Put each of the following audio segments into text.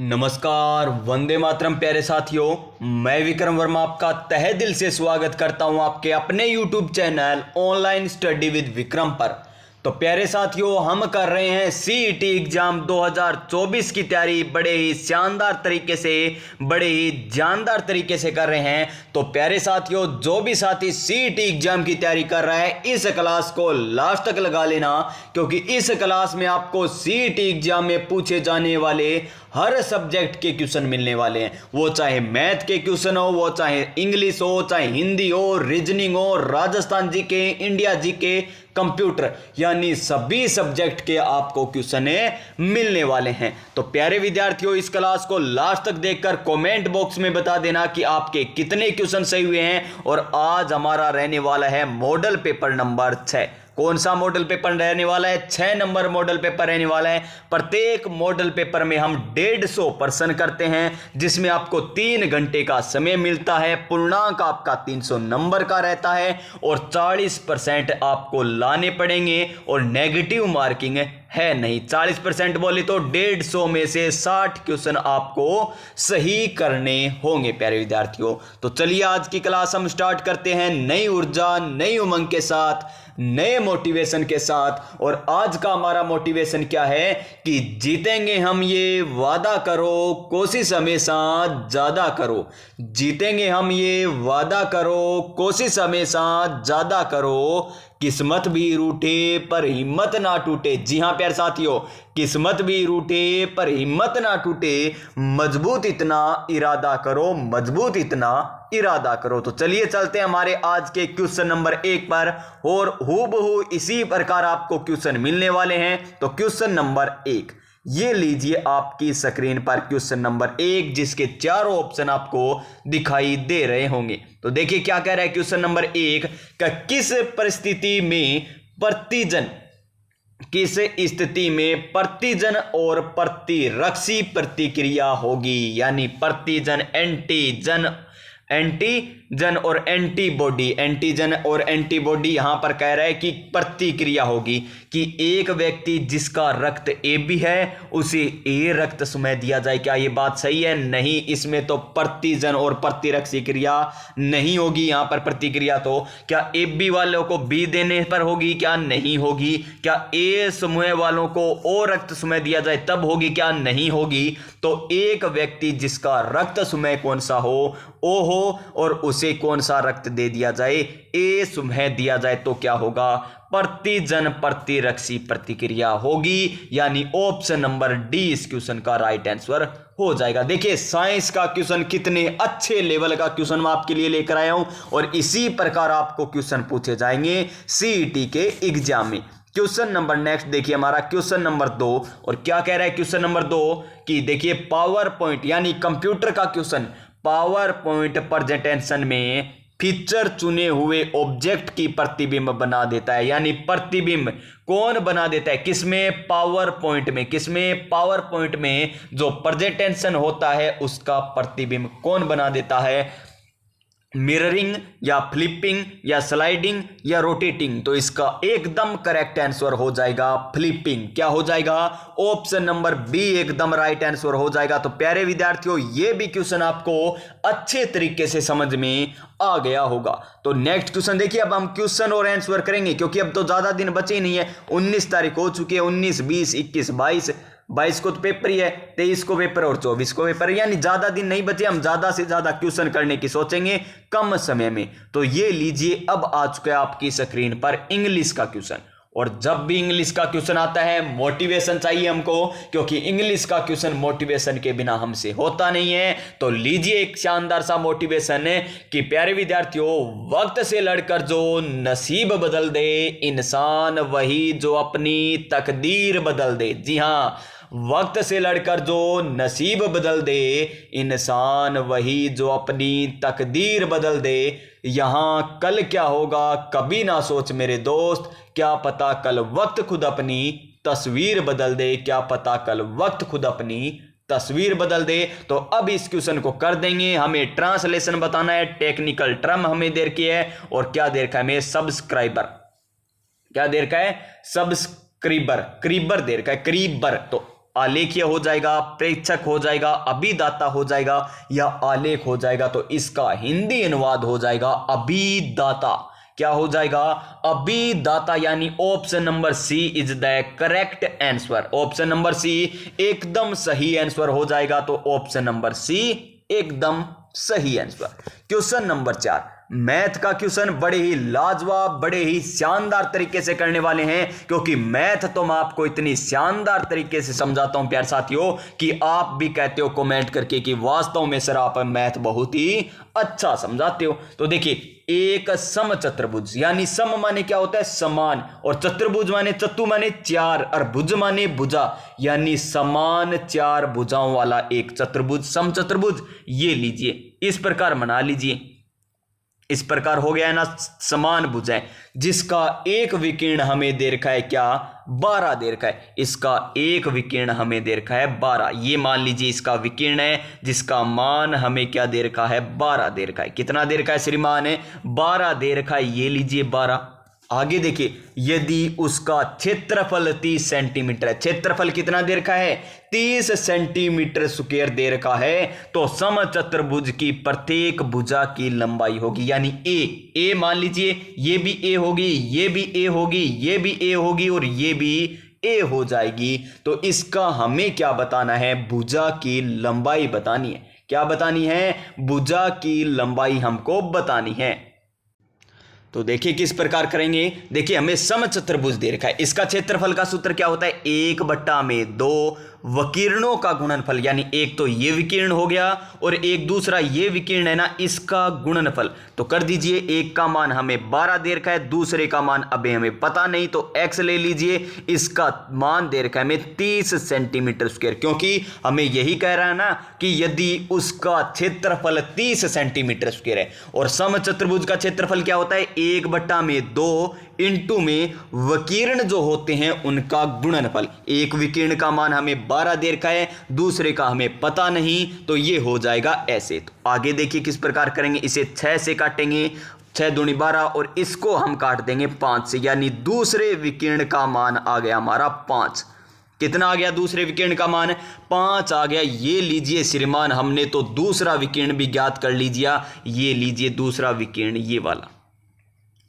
नमस्कार, वंदे मातरम प्यारे साथियों। मैं विक्रम वर्मा आपका तहे दिल से स्वागत करता हूं आपके अपने YouTube channel online study with Vikram पर। तो प्यारे साथियों, हम कर रहे हैं CET एग्जाम 2024 की तैयारी बड़े ही शानदार तरीके से, बड़े ही जानदार तरीके से कर रहे हैं। तो प्यारे साथियों, जो भी साथी CET एग्जाम की तैयारी कर रहा है इस क्लास को लास्ट तक लगा लेना, क्योंकि इस क्लास में आपको CET एग्जाम में पूछे जाने वाले हर सब्जेक्ट के क्वेश्चन मिलने वाले हैं। वो चाहे मैथ के क्वेश्चन हो, वो चाहे इंग्लिश हो, चाहे हिंदी हो, रीजनिंग हो, Rajasthan GK, India GK, computer, यानी सभी सब्जेक्ट के आपको क्वेश्चन मिलने वाले हैं। तो प्यारे विद्यार्थियों, इस क्लास को लास्ट तक देखकर कमेंट बॉक्स में बता देना कि आपके कितने क्वेश्चन सही हुए हैं। और आज हमारा रहने वाला है मॉडल पेपर नंबर 6। कौन सा मॉडल पेपर रहने वाला है? 6 नंबर मॉडल पेपर रहने वाला है। प्रत्येक मॉडल पेपर में हम 150 प्रश्न करते हैं, जिसमें आपको 3 घंटे का समय मिलता है। पूर्णांक आपका 300 नंबर का रहता है और 40% आपको लाने पड़ेंगे और नेगेटिव मार्किंग है नहीं। 40% बोले तो 150 में से 60 क्वेश्चन आपको सही करने होंगे प्यारे विद्यार्थियों। तो चलिए आज की क्लास हम स्टार्ट करते हैं नई ऊर्जा, नई उमंग के साथ, नए मोटिवेशन के साथ। और आज का हमारा मोटिवेशन क्या है कि जीतेंगे हम, ये वादा करो, कोशिश हमेशा ज्यादा करो। जीतेंगे हम, ये वादा करो, कोशिश हमेशा ज्यादा करो। किस्मत भी रूठे पर हिम्मत ना टूटे। जी हां प्यारे साथियों, किस्मत भी रूठे पर हिम्मत ना टूटे। मजबूत इतना इरादा करो, मजबूत इतना इरादा करो। तो चलिए चलते हैं हमारे आज के क्वेश्चन नंबर 1 पर, और हूबहू इसी प्रकार आपको क्वेश्चन मिलने वाले हैं। तो क्वेश्चन नंबर 1 ये लीजिए आपकी स्क्रीन पर, क्वेश्चन नंबर 1, जिसके चारों ऑप्शन आपको दिखाई दे रहे होंगे। तो देखिए क्या कह रहा है क्वेश्चन नंबर 1 का, किस परिस्थिति में प्रतिजन, किस स्थिति में प्रतिजन और प्रतिरक्षी प्रतिक्रिया होगी। यानी प्रतिजन, एंटीजन, एंटीजन और एंटीबॉडी, एंटीजन और एंटीबॉडी यहां पर कह रहा है कि प्रतिक्रिया होगी कि एक व्यक्ति जिसका रक्त AB है उसे A रक्त समय दिया जाए। क्या ये बात सही है? नहीं, इसमें तो प्रतिजन और प्रतिरक्षी क्रिया नहीं होगी। यहां पर प्रतिक्रिया तो क्या AB वालों को B देने पर होगी? क्या नहीं होगी। क्या A समूह वालों को O रक्त समय दिया जाए तब होगी? क्या नहीं होगी। तो एक व्यक्ति जिसका रक्त समय कौन सा हो, O हो, और उसे कौन सा रक्त दे दिया जाए, A समूह दिया जाए, तो क्या होगा? प्रतिजन प्रतिरक्षी प्रतिक्रिया होगी। यानी ऑप्शन नंबर डी इस क्वेश्चन का राइट आंसर हो जाएगा। देखिए साइंस का क्वेश्चन कितने अच्छे लेवल का क्वेश्चन मैं आपके लिए लेकर आया हूं, और इसी प्रकार आपको क्वेश्चन पूछे जाएंगे CET के एग्जाम में। क्वेश्चन नंबर नेक्स्ट देखिए हमारा क्वेश्चन नंबर 2, और क्या कह रहा है क्वेश्चन नंबर 2 कि देखिए पावर पॉइंट यानी कंप्यूटर का क्वेश्चन, पावर पॉइंट प्रेजेंटेशन में फीचर चुने हुए ऑब्जेक्ट की प्रतिबिंब बना देता है। यानी प्रतिबिंब कौन बना देता है? किसमें? पावर पॉइंट में। किसमें? पावर पॉइंट में जो प्रेजेंटेशन होता है उसका प्रतिबिंब कौन बना देता है? मिररिंग या फ्लिपिंग या स्लाइडिंग या रोटेटिंग। तो इसका एकदम करेक्ट आंसर हो जाएगा फ्लिपिंग। क्या हो जाएगा? ऑप्शन नंबर बी एकदम राइट आंसर हो जाएगा। तो प्यारे विद्यार्थियों, ये भी क्वेश्चन आपको अच्छे तरीके से समझ में आ गया होगा। तो नेक्स्ट क्वेश्चन देखिए, अब हम क्वेश्चन और आंसर करेंगे, क्योंकि अब तो ज्यादा दिन बचे ही नहीं है। 19 तारीख हो चुकी है, 19, 20, 21, 22 को तो पेपर ही है, 23 को पेपर और 24 को पेपर, यानी ज्यादा दिन नहीं बचे। हम ज्यादा से ज्यादा क्वेश्चन करने की सोचेंगे कम समय में। तो ये लीजिए, अब आ चुका है आपकी स्क्रीन पर इंग्लिश का क्वेश्चन। और जब भी इंग्लिश का क्वेश्चन आता है मोटिवेशन चाहिए हमको, क्योंकि इंग्लिश का क्वेश्चन मोटिवेशन के बिना हमसे होता नहीं है। तो लीजिए एक शानदार सा मोटिवेशन है कि प्यारे विद्यार्थियों, वक्त से लड़कर जो नसीब बदल दे, इंसान वही जो अपनी तकदीर बदल दे। जी हाँ, वक्त से लड़कर जो नसीब बदल दे, इंसान वही जो अपनी तकदीर बदल दे। यहाँ कल क्या होगा कभी ना सोच मेरे दोस्त, क्या पता कल वक्त खुद अपनी तस्वीर बदल दे। क्या पता कल वक्त खुद अपनी तस्वीर बदल दे। तो अब इस क्वेश्चन को कर देंगे। हमें ट्रांसलेशन बताना है, टेक्निकल टर्म हमें दे रखी है, और क्या दे रखा है हमें? सब्सक्राइबर। क्या दे रखा है? सब्सक्राइबर, क्रीबर दे रखा है, क्रीबर। तो आलेखीय हो जाएगा, प्रेक्षक हो जाएगा, अभिदाता हो जाएगा या आलेख हो जाएगा? तो इसका हिंदी अनुवाद हो जाएगा अभिदाता। क्या हो जाएगा? अभिदाता, यानी option number C is the correct answer. Option number C एकदम सही आंसर हो जाएगा। तो ऑप्शन नंबर सी एकदम सही आंसर। क्वेश्चन नंबर 4, मैथ का क्वेश्चन बड़े ही लाजवाब, बड़े ही शानदार तरीके से करने वाले हैं, क्योंकि मैथ तो मैं आपको इतनी शानदार तरीके से समझाता हूं प्यारे साथियों कि आप भी कहते हो कमेंट करके कि वास्तव में सर आप मैथ बहुत ही अच्छा समझाते हो। तो देखिए, एक समचतुर्भुज, यानी सम माने क्या होता है? समान, और चतुर्भुज माने चतु माने चार, और भुज माने भुजा, यानी समान चार भुजाओं वाला एक चतुर्भुज, समचतुर्भुज। ये लीजिए, इस प्रकार बना लीजिए। इस प्रकार हो गया है ना, समान भुजाएं, जिसका एक विकीर्ण हमें दे रखा है क्या? 12 दे रखा है। इसका एक विकीर्ण हमें दे रखा है 12। ये मान लीजिए इसका विकीर्ण है, जिसका मान हमें क्या दे रखा है? 12 दे रखा है। कितना दे रखा है श्रीमान? है 12 दे रखा है। ये लीजिए 12। आगे देखिए, यदि उसका क्षेत्रफल 30 सेंटीमीटर है, क्षेत्रफल कितना दे रखा है? 30 सेंटीमीटर स्क्वायर दे रखा है, तो समचतुर्भुज की प्रत्येक भुजा की लंबाई होगी, यानी ए मान लीजिए, ये भी ए होगी, ये भी ए होगी, ये भी ए होगी और ये भी ए हो जाएगी। तो इसका हमें क्या बताना है? भुजा की लंबाई बतानी है। क्या बतानी है? भुजा की लंबाई हमको बतानी है। तो देखिए किस प्रकार करेंगे। देखिए, हमें समचतुर्भुज दे रखा है, इसका क्षेत्रफल का सूत्र क्या होता है? 1/2 विकीर्णों का गुणनफल, यानी एक तो ये विकीर्ण हो गया और एक दूसरा ये विकीर्ण है ना, इसका गुणनफल। तो कर दीजिए, एक का मान हमें 12 दे रखा है, दूसरे का मान अभी हमें पता नहीं, तो x ले लीजिए। इसका मान दे रखा है हमें 30 सेंटीमीटर स्क्वायर, क्योंकि हमें यही कह रहा है ना कि यदि उसका क्षेत्रफल 30 सेंटीमीटर स्क्वायर है, और समचतुर्भुज का क्षेत्रफल क्या होता है? 1/2 इंटू में विकीर्ण जो होते हैं उनका गुणनफल। एक विकीर्ण का मान हमें 12 दे रखा है, दूसरे का हमें पता नहीं, तो ये हो जाएगा ऐसे। तो आगे देखिए किस प्रकार करेंगे। इसे 6 से काटेंगे, 6 दूनी 12, और इसको हम काट देंगे 5 से, यानी दूसरे विकीर्ण का मान आ गया हमारा 5। कितना आ गया? दूसरे विकीर्ण का मान 5 आ गया। ये लीजिए श्रीमान, हमने तो दूसरा विकीर्ण भी ज्ञात कर लीजिए। ये लीजिए दूसरा विकीर्ण, ये वाला,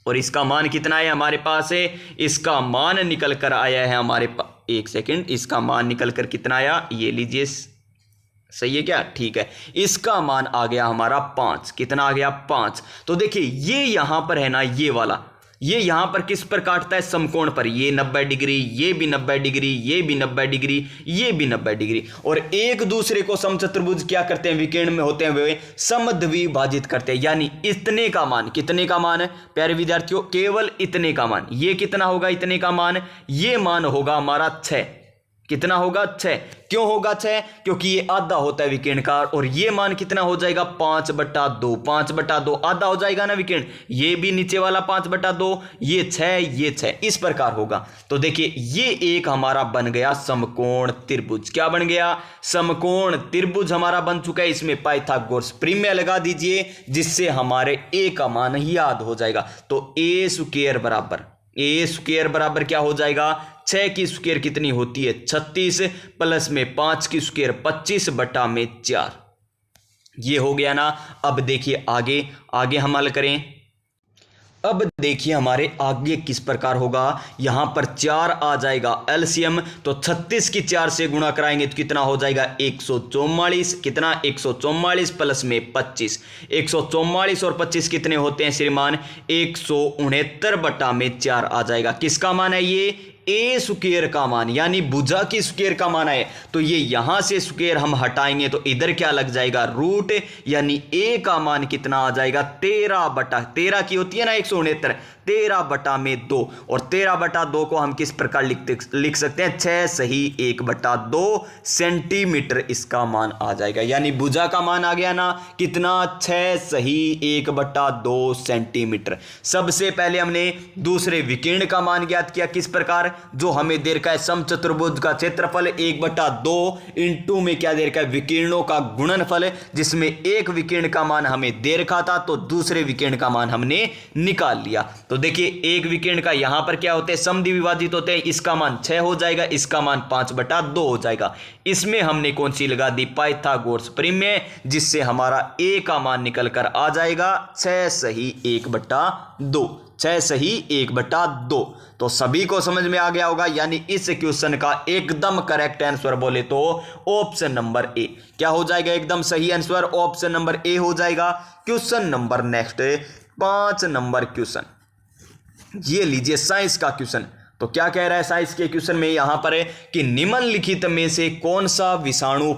और इसका मान कितना है हमारे पास है? इसका मान निकल कर आया है हमारे पास, एक सेकंड, इसका मान निकल कर कितना आया? ये लीजिए, सही है क्या? ठीक है, इसका मान आ गया हमारा 5। कितना आ गया? 5। तो देखिए, ये यहां पर है ना, ये वाला, ये यहां पर किस पर काटता है? समकोण पर। ये 90 डिग्री, ये भी 90 डिग्री, ये भी 90 डिग्री, ये भी 90 डिग्री, और एक दूसरे को समचतुर्भुज क्या करते हैं? विकीर्ण में होते हैं वे समद्विभाजित करते हैं, यानी इतने का मान, कितने का मान है प्यारे विद्यार्थियों? केवल इतने का मान। ये कितना होगा? इतने का मान, ये मान होगा हमारा 6। कितना होगा? 6। क्यों होगा 6? क्योंकि ये आधा होता है विकीर्ण का, और ये मान कितना हो जाएगा? 5/2। 5/2 आधा हो जाएगा ना विकीर्ण, ये भी नीचे वाला 5/2, ये 6, ये 6, इस प्रकार होगा। तो देखिए, ये एक हमारा बन गया समकोण त्रिभुज। क्या बन गया? समकोण त्रिभुज हमारा बन चुका है। इसमें पाइथागोरस प्रमेय लगा दीजिए, जिससे हमारे ए का मान याद हो जाएगा। तो ए स्क्वायर बराबर क्या हो जाएगा? 6 की स्क्वायर कितनी होती है? 36, प्लस में 5 की स्क्वायर 25/4। ये हो गया ना। अब देखिए आगे हम हल करें। अब देखिए हमारे आगे किस प्रकार होगा। यहां पर 4 आ जाएगा एलसीएम, तो 36 की 4 से गुणा कराएंगे तो कितना हो जाएगा? 144। कितना? 144 प्लस में 25। 144 और 25 कितने होते हैं श्रीमान? 169/4 आ जाएगा। किसका मान है ये? ए स्क्वायर का मान, यानी भुजा की स्क्वायर का मान है। तो ये यहां से स्क्वायर हम हटाएंगे तो इधर क्या लग जाएगा? रूट, यानी ए का मान कितना आ जाएगा? 13 की होती है ना 169, 13/2, और 13/2 को हम किस प्रकार लिख सकते हैं? 6 सही 1/2 सेंटीमीटर इसका मान आ जाएगा, यानी भुजा का मान आ गया ना कितना? 6 सही 1/2 सेंटीमीटर। सबसे पहले हमने दूसरे विकीर्ण का मान ज्ञात किया, किस प्रकार? जो हमें दे रखा है समचतुर्भुज का क्षेत्रफल 1/2 इंटू में क्या दे रखा है विकिरणों का गुणनफल, जिसमें एक विकिरण का मान हमें दे रखा था तो दूसरे विकिरण का मान हमने निकाल लिया। तो देखिए एक विकिरण का यहां पर क्या होते हैं समद्वि विभाजित होते हैं, इसका मान 6 हो जाएगा, इसका मान 5/2 हो जाएगा। इसमें हमने कौन सी लगा दी पाइथागोरस प्रमेय, जिससे हमारा ए का मान निकल कर आ जाएगा 6 सही 1/2, 6 सही 1/2। तो सभी को समझ में आ गया होगा, यानी इस क्वेश्चन का एकदम करेक्ट आंसर बोले तो ऑप्शन नंबर ए क्या हो जाएगा, एकदम सही आंसर ऑप्शन नंबर ए हो जाएगा। Question number next 5 number question, ये लीजिए साइंस का क्वेश्चन। तो क्या कह रहा है साइंस के क्वेश्चन में यहां पर है कि निम्नलिखित में से कौन सा विषाणु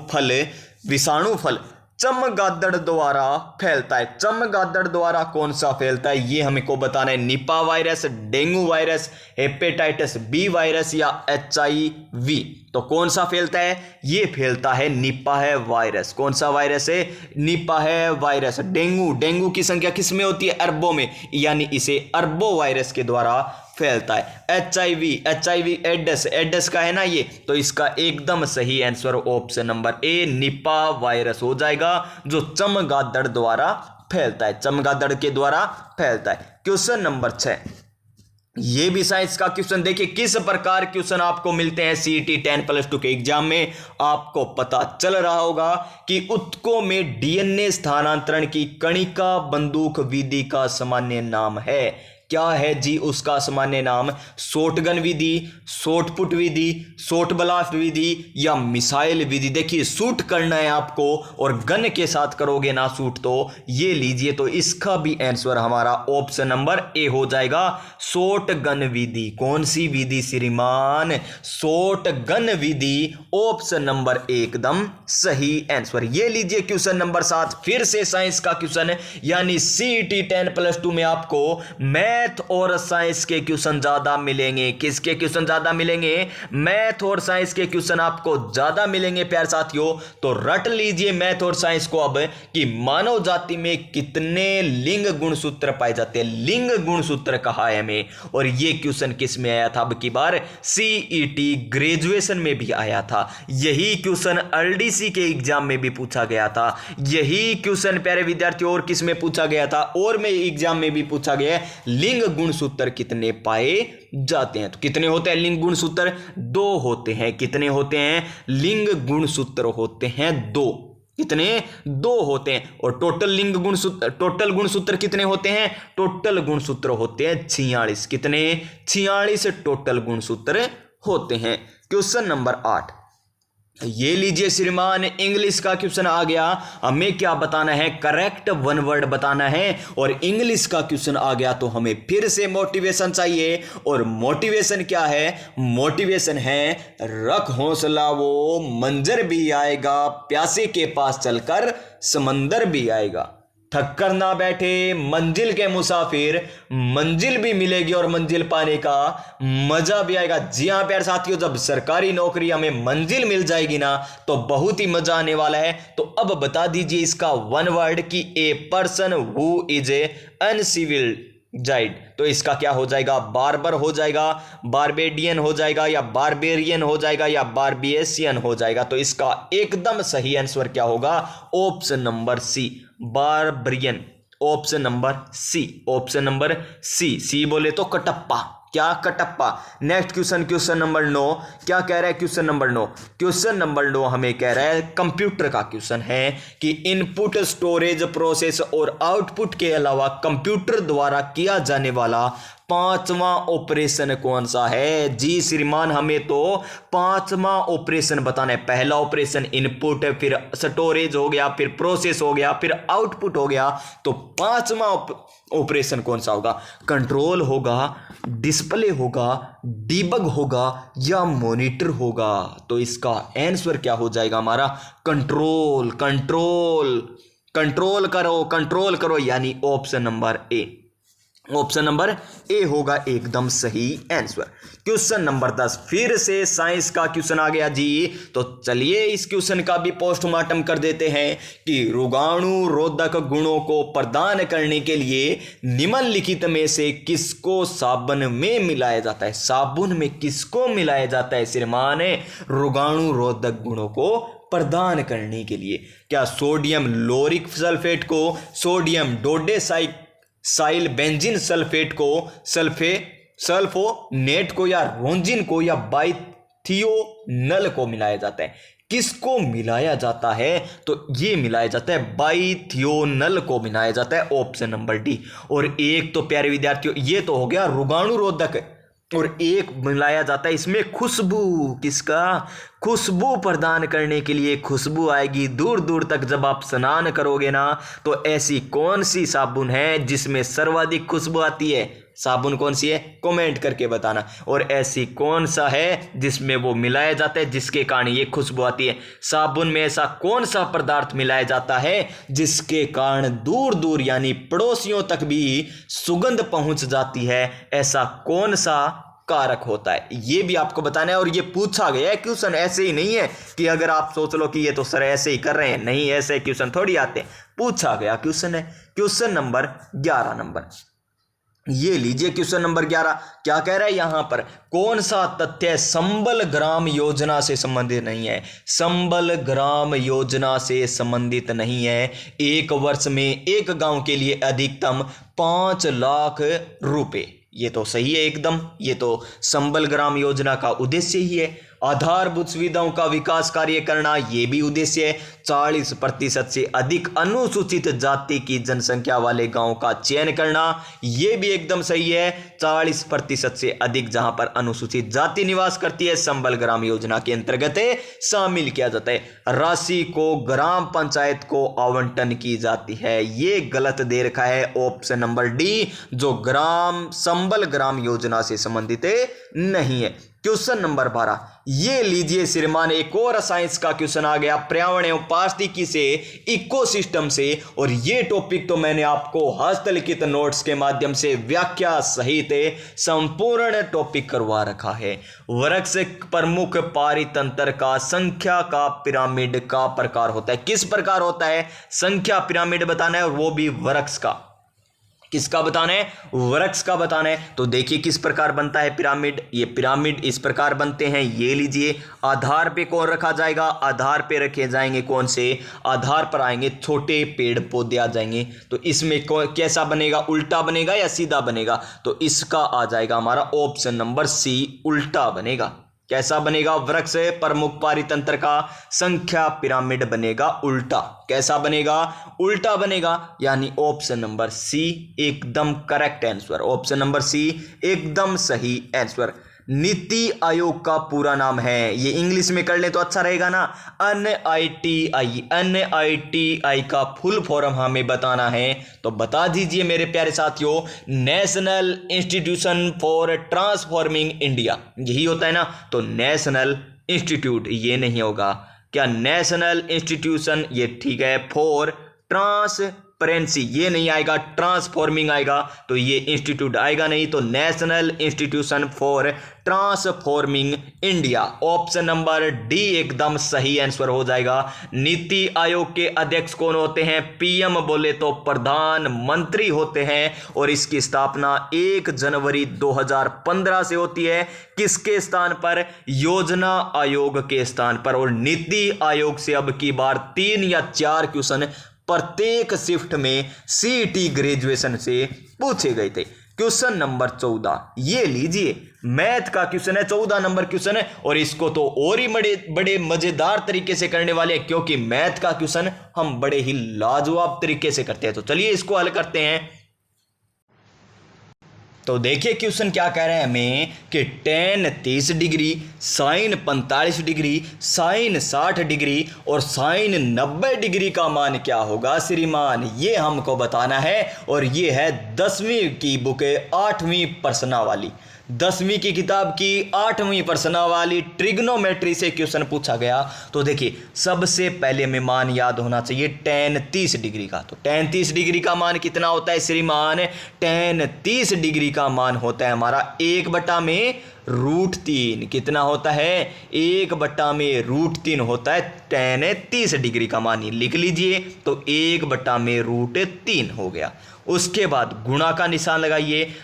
फल चमगादड़ द्वारा फैलता है। चमगादड़ द्वारा कौन सा फैलता है ये हमको बताना है। Nipah virus, dengue virus, hepatitis B virus या HIV। तो कौन सा फैलता है, ये फैलता है निपा है वायरस। कौन सा वायरस है, निपा है वायरस। डेंगू की संख्या किस में होती है, अरबों में, यानी इसे अरबो वायरस के द्वारा फैलता है। HIV एडस का है ना ये, तो इसका एकदम सही answer option number A Nipah virus हो जाएगा, जो चमगादड़ द्वारा फैलता है, चमगादड़ के द्वारा फैलता है। क्वेश्चन नंबर 6, ये भी साइंस का क्वेश्चन। देखिए किस प्रकार क्वेश्चन आपको मिलते हैं CET 10+2 के एग्जाम में, आपको पता चल रहा होगा कि ऊतकों में DNA स्थानांतरण की कणिका बंदूक विधि का सामान्य नाम है। क्या है जी उसका सामान्य नाम, शॉटगन विधि, शॉटपुट विधि, शॉट ब्लास्ट विधि या मिसाइल विधि। देखिए शूट करना है आपको और गन के साथ करोगे ना शूट, तो ये लीजिए, तो इसका भी आंसर हमारा ऑप्शन नंबर ए हो जाएगा, शॉटगन विधि। कौन सी विधि श्रीमान, शॉटगन विधि, ऑप्शन नंबर एकदम सही आंसर। ये लीजिए क्वेश्चन नंबर 7, फिर से साइंस का क्वेश्चन, यानी CET 10+2 में आपको मैथ और साइंस के क्वेश्चन ज्यादा मिलेंगे। किसके क्वेश्चन ज्यादा मिलेंगे, मैथ और साइंस के क्वेश्चन आपको ज्यादा मिलेंगे प्यारे साथियों। तो रट लीजिए मैथ और साइंस को अब, कि मानव जाति में कितने लिंग गुणसूत्र पाए जाते हैं। लिंग गुणसूत्र कहा है हमें, और ये क्वेश्चन किस में आया था, अब की बार CET ग्रेजुएशन में भी आया था। यही क्वेश्चन RDC के एग्जाम में भी पूछा गया था। यही क्वेश्चन प्यारे विद्यार्थियों और किस में पूछा गया था, और में एग्जाम में भी पूछा गया, लिंग गुणसूत्र कितने पाए जाते हैं। तो कितने होते हैं लिंग गुणसूत्र, 2 होते हैं। कितने होते हैं लिंग गुणसूत्र, होते हैं 2। कितने, 2 होते हैं। और टोटल गुणसूत्र कितने होते हैं, टोटल गुणसूत्र होते हैं 46। कितने, 46 टोटल गुणसूत्र होते हैं। क्वेश्चन नंबर 8, ये लीजिए श्रीमान, इंग्लिश का क्वेश्चन आ गया। हमें क्या बताना है, करेक्ट 1 वर्ड बताना है। और इंग्लिश का क्वेश्चन आ गया तो हमें फिर से मोटिवेशन चाहिए। और मोटिवेशन क्या है, मोटिवेशन है, रख हौसला वो मंजर भी आएगा, प्यासे के पास चलकर समंदर भी आएगा। थक कर ना बैठे मंजिल के मुसाफिर, मंजिल भी मिलेगी और मंजिल पाने का मजा भी आएगा। जी हाँ प्यारे साथियों, जब सरकारी नौकरी हमें मंजिल मिल जाएगी ना, तो बहुत ही मजा आने वाला है। तो अब बता दीजिए इसका 1 वर्ड, कि a person who is a uncivilised. तो इसका क्या हो जाएगा, बार्बर हो जाएगा, बारबेडियन हो जाएगा, या बारबेरियन हो जाएगा, या बारबिएसियन हो जाएगा। तो इसका एकदम सही आंसर क्या होगा, option number C, barbarian. Option number C, option number C बोले तो कटप्पा। क्या, Kattappa. Next question, question number 9, क्या कह रहा है क्वेश्चन नंबर 9, क्वेश्चन नंबर 9 हमें कह रहा है, कंप्यूटर का क्वेश्चन है कि इनपुट, स्टोरेज, प्रोसेस और आउटपुट के अलावा कंप्यूटर द्वारा किया जाने वाला 5वां ऑपरेशन कौन सा है। जी श्रीमान, हमें तो 5वां ऑपरेशन बताना है। पहला ऑपरेशन इनपुट, फिर स्टोरेज हो गया, फिर प्रोसेस हो गया, फिर आउटपुट हो गया। तो 5वां ऑपरेशन कौन सा होगा, कंट्रोल होगा, डिस्प्ले होगा, डीबग होगा, या मॉनिटर होगा। तो इसका आंसर क्या हो जाएगा हमारा, कंट्रोल। कंट्रोल करो, कंट्रोल करो, यानी option number A. Option number A होगा एकदम सही आंसर। क्वेश्चन नंबर 10 फिर से साइंस का क्वेश्चन आ गया जी। तो चलिए इस क्वेश्चन का भी पोस्टमार्टम कर देते हैं कि रोगाणु रोधक गुणों को प्रदान करने के लिए निम्नलिखित में से किसको साबुन में मिलाया जाता है। साबुन में किसको मिलाया जाता है श्रीमान रोगाणु रोधक गुणों को प्रदान करने के लिए? क्या सोडियम लोरिक सल्फेट को, सोडियम डोडेसाइल बेंजीन सल्फेट को, सल्फोनेट को, या रोंजिन को, या बाइथियोनल को मिलाया जाता है? किसको मिलाया जाता है? तो ये मिलाया जाता है बाइथियोनल को मिलाया जाता है, ऑप्शन नंबर डी। और एक तो प्यारे विद्यार्थियों ये तो हो गया रोगाणु रोधक, और एक मिलाया जाता है इसमें खुशबू। किसका? खुशबू प्रदान करने के लिए। खुशबू आएगी दूर दूर तक जब आप स्नान करोगे ना। तो ऐसी कौन सी साबुन है जिसमें सर्वाधिक खुशबू आती है? साबुन कौन सी है? कमेंट करके बताना। और ऐसी कौन सा है जिसमें वो मिलाया जाता है जिसके कारण ये खुशबू आती है? साबुन में ऐसा कौन सा पदार्थ मिलाया जाता है जिसके कारण दूर दूर यानी पड़ोसियों तक भी सुगंध पहुंच जाती है? ऐसा कौन सा कारक होता है? ये भी आपको बताना है। और ये पूछा गया है क्वेश्चन, ऐसे ही नहीं है कि अगर आप सोच लो कि ये तो सर ऐसे ही कर रहे हैं, नहीं, ऐसे क्वेश्चन थोड़ी आते हैं। पूछा गया क्वेश्चन है। क्वेश्चन नंबर 11 नंबर ये लीजिए। क्वेश्चन नंबर 11 क्या कह रहा है यहां पर? कौन सा तथ्य संबल ग्राम योजना से संबंधित नहीं है? संबल ग्राम योजना से संबंधित नहीं है। एक वर्ष में एक गांव के लिए अधिकतम 5 लाख रुपए। ये तो सही है एकदम। ये तो संबल ग्राम योजना का उद्देश्य ही है। आधारभूत सुविधाओं का विकास कार्य करना, ये भी उद्देश्य है। 40% से अधिक अनुसूचित जाति की जनसंख्या वाले गांव का चयन करना, ये भी एकदम सही है। 40% से अधिक जहां पर अनुसूचित जाति निवास करती है संबल ग्राम योजना के अंतर्गत शामिल किया जाता है। राशि को ग्राम पंचायत को आवंटन की जाती है, ये गलत दे रखा है ऑप्शन नंबर डी, जो संबल ग्राम योजना से संबंधित नहीं है। क्वेश्चन नंबर 12 ये लीजिए श्रीमान, एक और साइंस का क्वेश्चन आ गया पर्यावरण एवं पारिस्थितिकी से, इकोसिस्टम से। और ये टॉपिक तो मैंने आपको हस्तलिखित नोट्स के माध्यम से व्याख्या सहित संपूर्ण टॉपिक करवा रखा है। वृक्ष प्रमुख पारितंत्र का संख्या का पिरामिड का प्रकार होता है। किस प्रकार होता है? संख्या पिरामिड बताना है, और वो भी वृक्ष का। किसका बताना है? वृक्ष का बताना है। तो देखिए किस प्रकार बनता है पिरामिड। ये पिरामिड इस प्रकार बनते हैं। ये लीजिए, आधार पे कौन रखा जाएगा? आधार पे रखे जाएंगे कौन से? आधार पर आएंगे छोटे पेड़ पौधे आ जाएंगे। तो इसमें कैसा बनेगा? उल्टा बनेगा या सीधा बनेगा? तो इसका आ जाएगा हमारा ऑप्शन नंबर सी, उल्टा बनेगा। कैसा बनेगा? वृक्ष प्रमुख पारितंत्र का संख्या पिरामिड बनेगा उल्टा। कैसा बनेगा? उल्टा बनेगा, यानी ऑप्शन नंबर सी एकदम correct answer. Option number C एकदम सही आंसर। नीति आयोग का पूरा नाम है, ये इंग्लिश में कर ले तो अच्छा रहेगा ना। NITI, NITI का फुल फॉर्म हमें बताना है, तो बता दीजिए मेरे प्यारे साथियों। National institution for transforming India, यही होता है ना। तो नेशनल इंस्टीट्यूट ये नहीं होगा। क्या? नेशनल इंस्टीट्यूशन, ये ठीक है। फॉर ट्रांसपेरेंसी ये नहीं आएगा, ट्रांसफॉर्मिंग आएगा, तो ये इंस्टीट्यूट आएगा नहीं। तो national institution for transforming India, option number D एकदम सही आंसर हो जाएगा। नीति आयोग के अध्यक्ष कौन होते हैं? PM बोले तो प्रधानमंत्री होते हैं, और इसकी स्थापना 1 जनवरी 2015 से होती है। किसके स्थान पर? योजना आयोग के स्थान पर। और नीति आयोग से अब की बार 3 या 4 क्वेश्चन प्रत्येक शिफ्ट में CET ग्रेजुएशन से पूछे गए थे। क्वेश्चन नंबर 14 ये लीजिए, मैथ का क्वेश्चन है, 14 नंबर क्वेश्चन है। और इसको तो और ही बड़े मजेदार तरीके से करने वाले हैं, क्योंकि मैथ का क्वेश्चन हम बड़े ही लाजवाब तरीके से करते हैं। तो चलिए इसको हल करते हैं। तो देखिए क्वेश्चन क्या कह रहे हैं हमें कि tan 30 degree, sin 45 degree, sin 60 degree और sin 90 डिग्री का मान क्या होगा श्रीमान, ये हमको बताना है। और ये है 10वीं की बुक 8वीं प्रश्ना वाली। 10वीं की किताब की 8वीं प्रश्नावली ट्रिग्नोमेट्री से क्वेश्चन पूछा गया। तो देखिए सबसे पहले हमें मान याद होना चाहिए tan 30 डिग्री का। तो tan 30 डिग्री का मान कितना होता है श्रीमान? tan 30 डिग्री का मान होता है हमारा 1/√3। कितना होता है? 1/√3 होता है tan 30 डिग्री का मान। लिख लीजिए तो 1/√3 हो गया। उसके बाद गुणा का निशान लगाइए।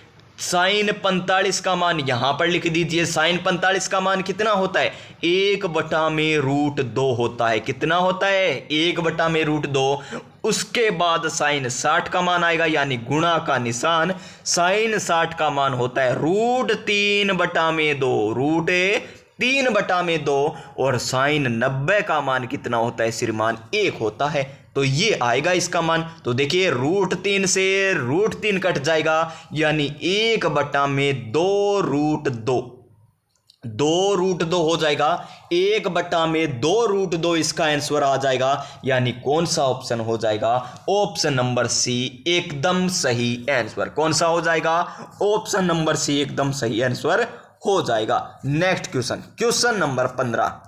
sin 45 का मान यहां पर लिख दीजिए। sin 45 का मान कितना होता है? 1/√2 होता है। कितना होता है? 1/√2। उसके बाद sin 60 का मान आएगा, यानी गुणा का निशान। sin 60 का मान होता है √3/2, √3/2। और sin 90 का मान कितना होता है श्रीमान? 1 होता है। तो ये आएगा इसका मान। तो देखिए √3 से √3 कट जाएगा, यानी 1/2√2, 2√2 हो जाएगा। 1/2√2 इसका आंसर आ जाएगा। यानी कौन सा ऑप्शन हो जाएगा? ऑप्शन नंबर सी एकदम सही आंसर। कौन सा हो जाएगा? ऑप्शन नंबर सी एकदम सही आंसर हो जाएगा। Next question, question number 15।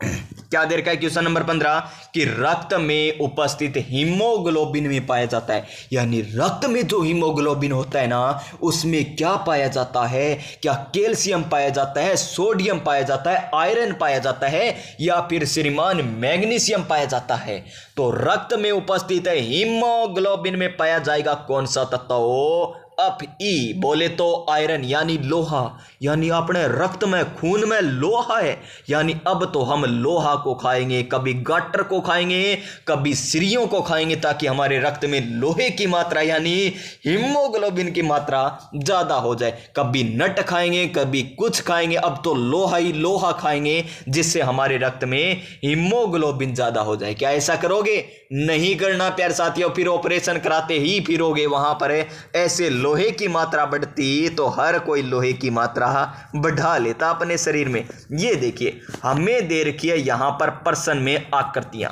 क्या दे रखा है क्वेश्चन नंबर 15? कि रक्त में उपस्थित हीमोग्लोबिन में पाया जाता है, यानी रक्त में जो हीमोग्लोबिन होता है ना, उसमें क्या पाया जाता है? क्या कैल्शियम पाया जाता है, सोडियम पाया जाता है, आयरन पाया जाता है, या फिर श्रीमान मैग्नीशियम पाया जाता है? तो रक्त में उपस्थित है हीमोग्लोबिन में पाया जाएगा कौन सा तत्व? अप ई बोले तो आयरन, यानी लोहा। यानी अपने रक्त में, खून में लोहा है, यानी अब तो हम लोहा को खाएंगे, कभी गाटर को खाएंगे, कभी सीरियों को खाएंगे, ताकि हमारे रक्त में लोहे की मात्रा यानी हीमोग्लोबिन की मात्रा ज्यादा हो जाए। कभी नट खाएंगे, कभी कुछ खाएंगे, अब तो लोहा ही लोहा खाएंगे, जिससे हमारे रक्त में हीमोग्लोबिन ज्यादा हो जाए। क्या ऐसा करोगे? नहीं करना प्यारे साथियों। फिर ऑपरेशन कराते ही फिरोगे वहां पर। ऐसे लोहे की मात्रा बढ़ती तो हर कोई लोहे की मात्रा बढ़ा लेता अपने शरीर में। ये देखिए हमें दे रखी है यहां पर प्रश्न में आकृतियां,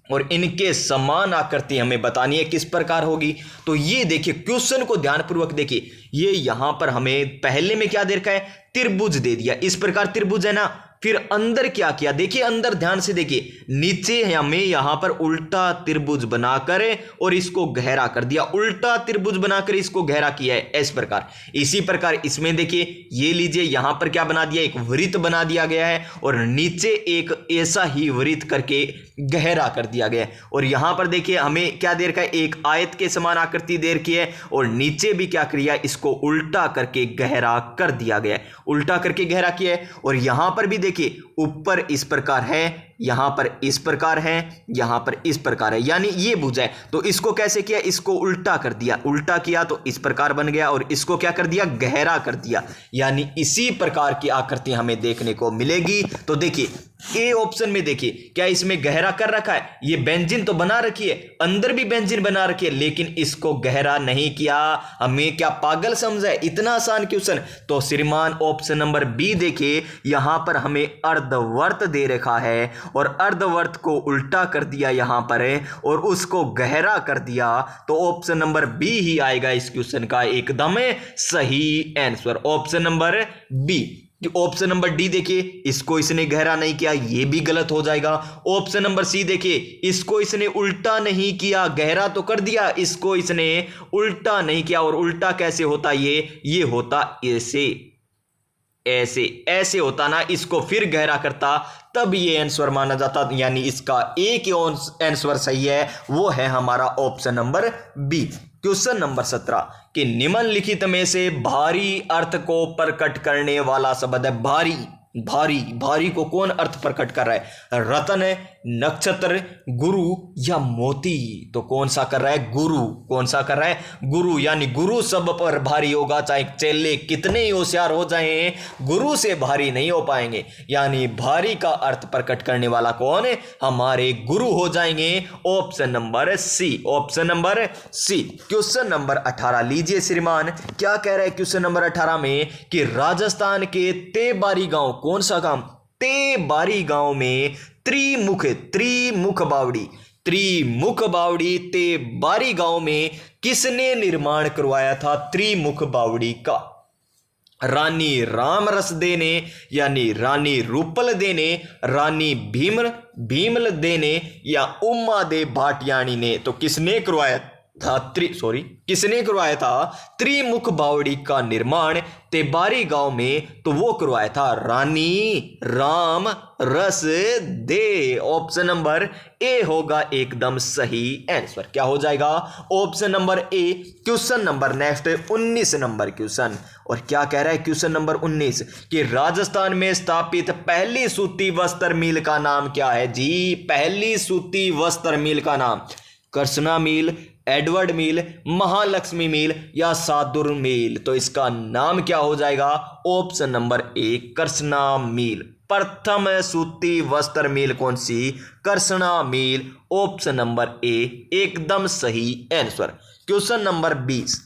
और इनके समान आकृति हमें बतानी है किस प्रकार होगी। तो ये देखिए क्वेश्चन को ध्यानपूर्वक देखिए। ये यहां पर हमें पहले में क्या दे रखा है? त्रिभुज दे दिया। इस प्रकार त्रिभुज है ना। फिर अंदर क्या किया? देखिए अंदर ध्यान से देखिए, नीचे हमें यहां पर उल्टा त्रिभुज बनाकर और इसको गहरा कर दिया। उल्टा त्रिभुज बनाकर इसको गहरा किया है इस प्रकार। इसी प्रकार इसमें देखिए, ये लीजिए यहां पर क्या बना दिया? एक वृत्त बना दिया गया है, और नीचे एक ऐसा ही वृत्त करके गहरा कर दिया गया है। और यहां पर देखिए हमें क्या दे रखा है? एक आयत के समान आकृति दे रखी है, और नीचे भी क्या किया? इसको उल्टा करके गहरा कर दिया गया है। उल्टा करके गहरा किया है। और यहां पर भी देखिए ऊपर इस प्रकार है, यहां पर इस प्रकार है, यहां पर इस प्रकार है, यानी ये भुजा है। तो इसको कैसे किया? इसको उल्टा कर दिया। उल्टा किया तो इस प्रकार बन गया, और इसको क्या कर दिया? गहरा कर दिया। यानी इसी प्रकार की आकृति हमें देखने को मिलेगी। तो देखिए ए ऑप्शन में देखिए क्या इसमें गहरा कर रखा है? ये बेंजीन तो बना रखी है, अंदर भी बेंजीन बना रखी है, लेकिन इसको गहरा नहीं किया। हमें क्या पागल समझा है? इतना आसान क्वेश्चन। तो श्रीमान ऑप्शन नंबर बी देखिए, यहां पर हमें अर्धवर्त दे रखा है, और अर्धवर्त को उल्टा कर दिया यहां पर है, और उसको गहरा कर दिया। तो ऑप्शन नंबर बी ही आएगा इस क्वेश्चन का एकदम सही answer. Option number B. Option number D देखिए, इसको इसने गहरा नहीं किया, ये भी गलत हो जाएगा। ऑप्शन नंबर सी देखिए, इसको इसने उल्टा नहीं किया, गहरा तो कर दिया, इसको इसने उल्टा नहीं किया। और उल्टा कैसे होता? ये होता ऐसे, ऐसे ऐसे होता ना, इसको फिर गहरा करता, तब ये आंसर माना जाता। यानी इसका एक आंसर सही है, वो है हमारा option number B. Question number 17 कि निम्नलिखित में से भारी अर्थ को प्रकट करने वाला शब्द है। भारी, भारी, भारी को कौन अर्थ प्रकट कर रहा है? रतन, नक्षत्र, गुरु या मोती? तो कौन सा कर रहा है? गुरु। कौन सा कर रहा है? गुरु। यानी गुरु सब पर भारी होगा, चाहे चेले कितने ही होशियार हो जाएं, गुरु से भारी नहीं हो पाएंगे। यानी भारी का अर्थ प्रकट करने वाला कौन है? हमारे गुरु हो जाएंगे। Option number C. Option number C. Question number 18 लीजिए श्रीमान, क्या कह रहा है क्वेश्चन नंबर 18 में? कि राजस्थान के तेबारी गांव, कौन सा गांव? तेबारी गांव में त्रिमुख बावड़ी तेबारी गांव में किसने निर्माण करवाया था त्रिमुख बावड़ी का? रानी रामरस देने यानी रानी रूपल देने, रानी भीमल देने या उम्मा दे भाटियाणी ने। तो किसने करवाया था किसने करवाया था त्रिमुख बावड़ी का निर्माण तेबारी गांव में? तो वो करवाया था रानी राम रस दे। ऑप्शन नंबर ए होगा एकदम सही आंसर। क्या हो जाएगा? Option number A. Question number next 19 number question. और क्या कह रहा है क्वेश्चन नंबर 19 कि राजस्थान में स्थापित पहली सूती वस्त्र मिल का नाम क्या है जी? पहली सूती वस्त्र मिल का नाम कृष्णा मिल, एडवर्ड मिल, महालक्ष्मी मिल या सादुर मिल? तो इसका नाम क्या हो जाएगा? ऑप्शन नंबर ए कृष्णा मिल। प्रथम सूती वस्त्र मिल कौन सी? कृष्णा मिल। ऑप्शन नंबर ए एकदम सही आंसर। क्वेश्चन नंबर 20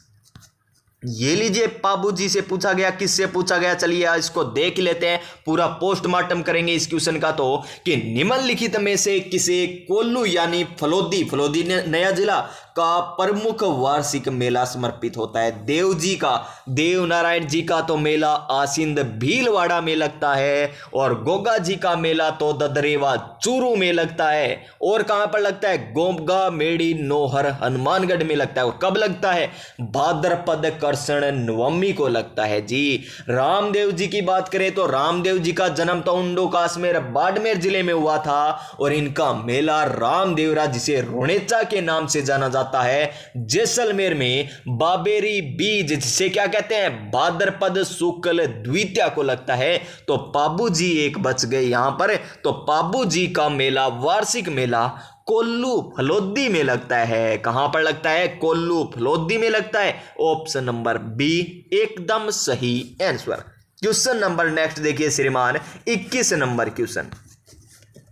ये लीजिए, बाबू जी से पूछा गया। किससे पूछा गया? चलिए इसको देख लेते हैं, पूरा पोस्टमार्टम करेंगे इस क्वेश्चन का। तो कि निम्नलिखित में से किसे कोल्लू यानी फलोदी नया जिला का प्रमुख वार्षिक मेला समर्पित होता है? देव जी का, देव नारायण जी का तो मेला आसिंद भीलवाड़ा में लगता है, और गोगा जी का मेला तो ददरेवा चूरू में लगता है। और कहां पर लगता है? गोमगा मेड़ी नोहर हनुमानगढ़ में लगता है। और कब लगता है? भाद्रपद कृष्ण नवमी को लगता है जी। रामदेव जी की बात करें तो रामदेव जी का जन्म तो उंडो काश्मीर बाड़मेर जिले में हुआ था, और इनका मेला रामदेवरा जिसे रोनेचा के नाम से जाना जाता है जैसलमेर में बाबेरी बीज जिसे क्या कहते हैं? भाद्रपद शुक्ल द्वितीया को लगता है। तो पाबू जी एक बच गए यहां पर। तो पाबू जी का मेला, वार्षिक मेला कोल्लू फलोदी में लगता है। कहां पर लगता है? कोल्लू फलोदी में लगता है। ऑप्शन नंबर बी एकदम सही आंसर। क्वेश्चन नंबर नेक्स्ट देखिए श्रीमान 21 नंबर क्वेश्चन।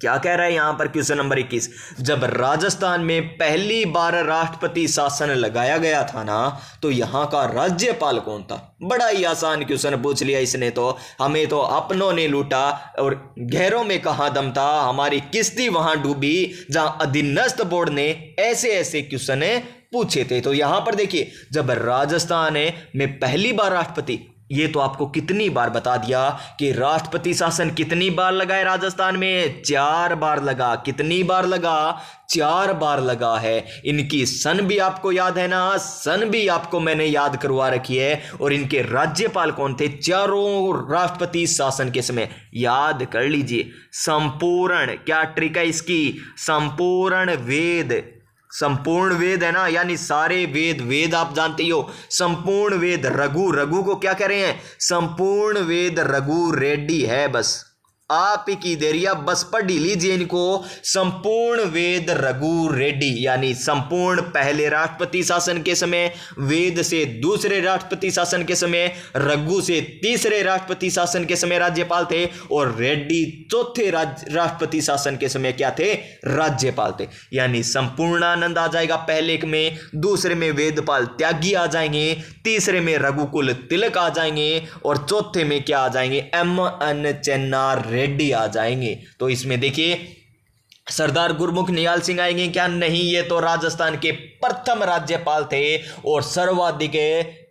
क्या कह रहा है यहां पर? क्वेश्चन नंबर 21 जब राजस्थान में पहली बार राष्ट्रपति शासन लगाया गया था ना, तो यहां का राज्यपाल कौन था? बड़ा ही आसान क्वेश्चन पूछ लिया इसने, तो हमें तो अपनों ने लूटा और गहरों में कहां दम था, हमारी किस्ती वहां डूबी जहां अधीनस्थ बोर्ड ने ऐसे ऐसे क्वेश्चन पूछे थे। तो यहां पर देखिए, जब राजस्थान में पहली बार राष्ट्रपति, ये तो आपको कितनी बार बता दिया कि राष्ट्रपति शासन कितनी बार लगा है राजस्थान में? 4 बार लगा। कितनी बार लगा? 4 बार लगा है। इनकी सन भी आपको याद है ना? सन भी आपको मैंने याद करवा रखी है। और इनके राज्यपाल कौन थे चारों राष्ट्रपति शासन के समय? याद कर लीजिए। संपूर्ण, क्या ट्रिक है इसकी? संपूर्ण वेद है ना, यानी सारे वेद आप जानते ही हो। संपूर्ण वेद रघु को क्या कह रहे हैं? संपूर्ण वेद रघु रेड्डी है। बस आप ही की देरिया, बस पढ़ लीजिए इनको। संपूर्ण वेद रघु रेड्डी यानी संपूर्ण पहले राष्ट्रपति शासन के समय, वेद से दूसरे राष्ट्रपति शासन के समय, रघु से तीसरे राष्ट्रपति शासन के समय राज्यपाल थे, और रेड्डी चौथे राष्ट्रपति शासन के समय क्या थे? राज्यपाल थे। यानी संपूर्णानंद आ जाएगा पहले में, दूसरे में वेदपाल त्यागी आ जाएंगे, तीसरे में रघुकुल तिलक आ जाएंगे, और चौथे में क्या आ जाएंगे? M.N. चेन्नार रेड्डी आ जाएंगे। तो इसमें देखिए सरदार गुरमुख निहाल सिंह आएंगे क्या? नहीं, ये तो राजस्थान के प्रथम राज्यपाल थे, और सर्वाधिक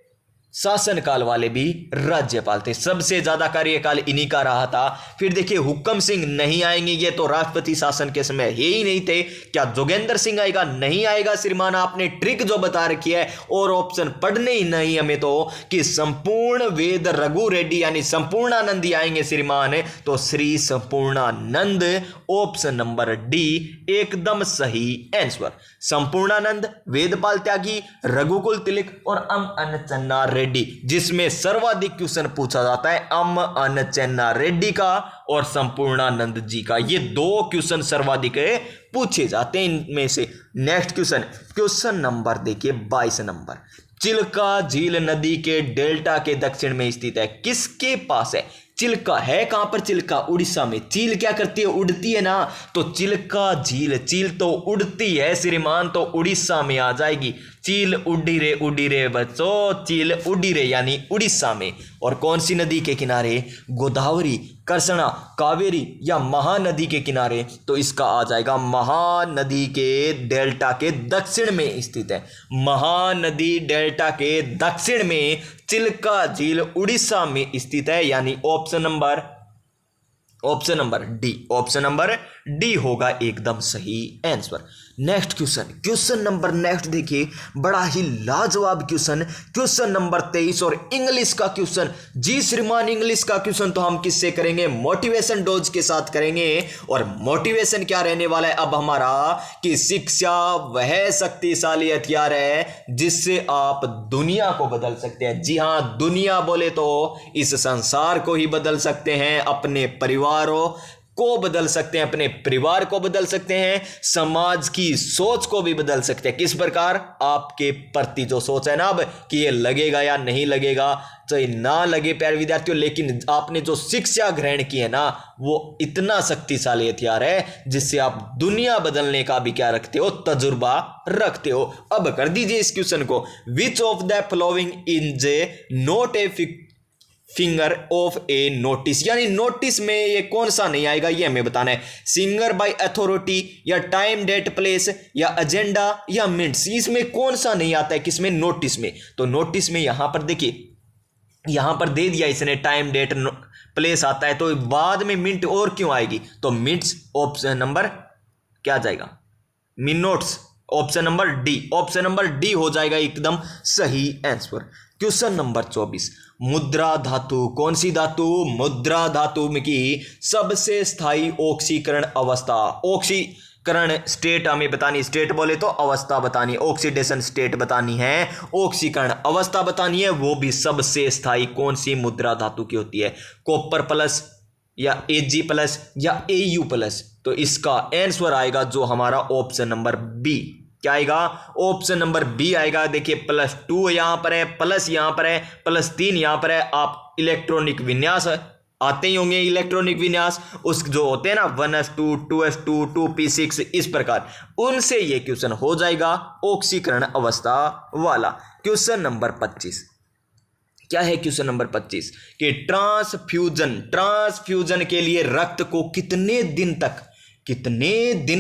शासनकाल वाले भी राज्यपाल थे। सबसे ज्यादा कार्यकाल इन्हीं का रहा था। फिर देखिए हुक्म सिंह नहीं आएंगे, ये तो राष्ट्रपति शासन के समय ये ही नहीं थे। क्या जोगेंद्र सिंह आएगा? नहीं आएगा श्रीमान, आपने ट्रिक जो बता रखी है और ऑप्शन पढ़ने ही नहीं हमें तो कि संपूर्ण वेद रघु रेड्डी यानी संपूर्णानंद आएंगे श्रीमान। तो Shri Sampurnanand option number D एकदम सही आंसर। संपूर्णानंद, वेदपाल त्यागी, रघुकुल तिलक और M.N. चन्ना रेड्डी, जिसमें सर्वाधिक क्वेश्चन पूछा जाता है M.N. चन्ना रेड्डी का और संपूर्णानंद जी का। ये 2 क्वेश्चन सर्वाधिक पूछे जाते हैं इनमें से। नेक्स्ट क्वेश्चन नंबर देखिए 22 नंबर। चिल्का झील नदी के डेल्टा के दक्षिण में स्थित है, किसके पास है? चिल्का है कहां पर? चिल्का उड़ीसा में। चील क्या करती है? उड़ती है ना। तो चिल्का झील, चील तो उड़ती है श्रीमान, तो उड़ीसा में आ जाएगी। चील उड़ी रे बच्चों, चील उड़ी रे यानी उड़ीसा में। और कौन सी नदी के किनारे? गोदावरी। कृष्णा, कावेरी या महानदी के किनारे, तो इसका आ जाएगा महानदी के डेल्टा के दक्षिण में स्थित है। महानदी डेल्टा के दक्षिण में चिल्का झील उड़ीसा में स्थित है, यानी ऑप्शन नंबर डी होगा एकदम सही आंसर। नेक्स्ट क्वेश्चन नंबर देखिए, बड़ा ही लाजवाब क्वेश्चन नंबर 23 और इंग्लिश का क्वेश्चन। जी श्रीमान, इंग्लिश का क्वेश्चन तो हम किससे करेंगे? मोटिवेशन डोज के साथ करेंगे। और मोटिवेशन क्या रहने वाला है अब हमारा, कि शिक्षा वह शक्तिशाली हथियार है जिससे आप दुनिया को बदल सकते हैं। जी हाँ, दुनिया बोले तो इस संसार को ही बदल सकते हैं, अपने परिवारों को बदल सकते हैं, अपने परिवार को बदल सकते हैं, समाज की सोच को भी बदल सकते हैं। किस प्रकार? आपके प्रति जो सोच है ना अब, कि ये लगेगा या नहीं लगेगा, चाहे ना लगे प्यारे विद्यार्थियों, लेकिन आपने जो शिक्षा ग्रहण की है ना, वो इतना शक्तिशाली हथियार है जिससे आप दुनिया बदलने का भी क्या रखते हो? तजुर्बा रखते हो। अब कर दीजिए इस क्वेश्चन को, which of the following is not a finger of A notice, यानी नोटिस में ये कौन सा नहीं आएगा, ये हमें बताना है। सिंगर बाय अथॉरिटी या टाइम डेट प्लेस या एजेंडा या मिनट्स, इसमें कौन सा नहीं आता है? किसमें? नोटिस में। तो नोटिस में यहां पर देखिए, यहां पर दे दिया इसने टाइम डेट प्लेस आता है, तो बाद में मिनट और क्यों आएगी? तो मिनट्स ऑप्शन नंबर क्या जाएगा? मिनट्स, ऑप्शन नंबर डी हो जाएगा एकदम सही आंसर। क्वेश्चन नंबर 24, मुद्रा धातु, कौन सी धातु? मुद्रा धातु में की सबसे स्थायी ऑक्सीकरण अवस्था, ऑक्सीकरण स्टेट हमें बतानी, स्टेट बोले तो अवस्था बतानी, ऑक्सीडेशन स्टेट बतानी है, ऑक्सीकरण अवस्था बतानी है, वो भी सबसे स्थायी कौन सी मुद्रा धातु की होती है? कॉपर प्लस या एजी प्लस या एयू प्लस, तो इसका आंसर आएगा जो हमारा ऑप्शन नंबर बी। क्या आएगा? ऑप्शन नंबर बी आएगा। देखिए +2 यहां पर है, प्लस यहां पर है, +3 यहां पर है। आप इलेक्ट्रॉनिक विन्यास आते ही होंगे, इलेक्ट्रॉनिक विन्यास उस जो होते हैं ना 1s2 2s2 2p6 इस प्रकार, उनसे ये क्वेश्चन हो जाएगा ऑक्सीकरण अवस्था वाला। क्वेश्चन नंबर 25 क्या है? क्वेश्चन नंबर 25 कि ट्रांसफ्यूजन के लिए रक्त को कितने दिन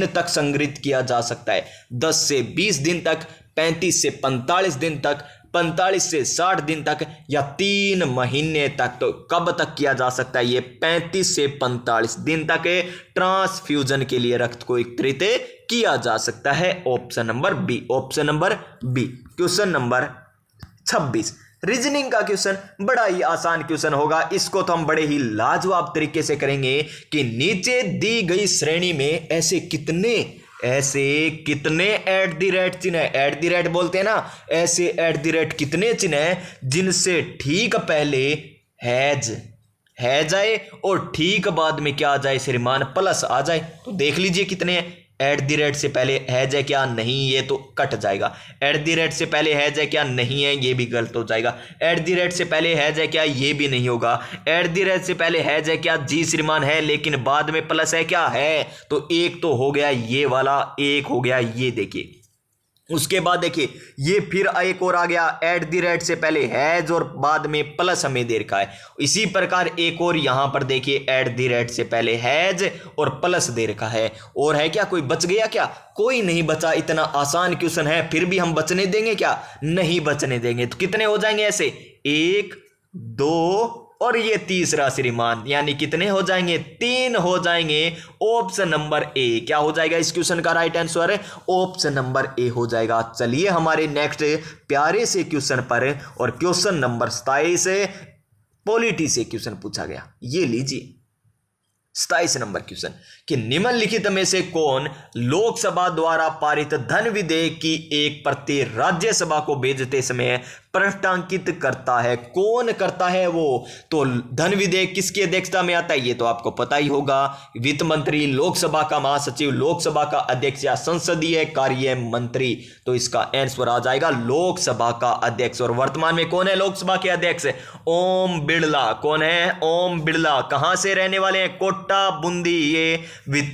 तक संग्रहित किया जा सकता है? 10 से 20 दिन तक, 35 से 45 दिन तक, 45 से 60 दिन तक या 3 महीने तक। तो कब तक किया जा सकता है? ये 35 से 45 दिन तक ट्रांसफ्यूजन के लिए रक्त को एकत्रित किया जा सकता है। Option number B. Question number 26 reasoning का क्वेश्चन, बड़ा ही आसान क्वेश्चन होगा। इसको तो हम बड़े ही लाजवाब तरीके से करेंगे कि नीचे दी गई श्रेणी में ऐसे कितने @ चिन्ह है, @ बोलते हैं ना, ऐसे @ कितने चिन्ह हैं जिनसे ठीक पहले हैज आए और ठीक बाद में क्या आ जाए श्रीमान? प्लस आ जाए। तो देख लीजिए कितने हैं। @ से पहले हैज है क्या? नहीं, ये तो कट जाएगा। @ से पहले हैज है क्या? नहीं है, ये भी गलत हो जाएगा। @ से पहले हैज है क्या? ये भी नहीं होगा। @ से पहले हैज है क्या? जी श्रीमान है, लेकिन बाद में प्लस है क्या? है। तो एक तो हो गया ये वाला, एक हो गया ये। देखिए उसके बाद देखिए ये फिर एक और आ गया, @ से पहले हैज और बाद में प्लस हमें दे रखा है। इसी प्रकार एक और यहां पर देखिए, @ से पहले हैज और प्लस दे रखा है। और है क्या? कोई बच गया क्या? कोई नहीं बचा। इतना आसान क्वेश्चन है, फिर भी हम बचने देंगे क्या? नहीं बचने देंगे। तो कितने हो जाएंगे ऐसे? 1 2 और ये तीसरा श्रीमान, यानी कितने हो जाएंगे? 3 हो जाएंगे। ऑप्शन नंबर ए क्या हो जाएगा इस क्वेश्चन का right answer? Option number A हो जाएगा। चलिए हमारे नेक्स्ट प्यारे से क्वेश्चन पर, और क्वेश्चन नंबर 27 पॉलिटी से क्वेश्चन पूछा गया। ये लीजिए 27 नंबर क्वेश्चन कि निम्नलिखित में से कौन लोकसभा द्वारा पारित धन विधेयक की एक प्रति राज्यसभा को भेजते समय प्रश्नांकित करता है? कौन करता है वो? तो धन विधेयक किसकी अध्यक्षता में आता है? ये तो आपको पता ही होगा। वित्त मंत्री, लोकसभा का महासचिव, लोकसभा का अध्यक्ष या संसदीय कार्य मंत्री। तो इसका आंसर आ जाएगा लोकसभा का अध्यक्ष। और वर्तमान में कौन है लोकसभा के अध्यक्ष? ओम बिड़ला। कौन है? ओम बिड़ला। कहां से रहने वाले हैं? कोटा बूंदी। ये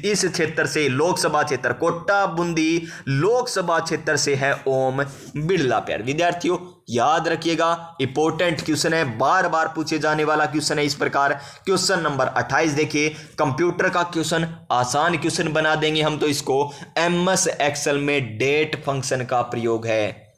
इस क्षेत्र से, लोकसभा क्षेत्र कोटा बूंदी लोकसभा क्षेत्र से है ओम बिड़ला। प्यारे विद्यार्थियों याद रखिएगा, इंपॉर्टेंट क्वेश्चन है, बार बार पूछे जाने वाला क्वेश्चन है। इस प्रकार क्वेश्चन नंबर 28 देखिए, कंप्यूटर का क्वेश्चन, आसान क्वेश्चन बना देंगे हम तो इसको। एमएस एक्सेल में डेट फंक्शन का प्रयोग है।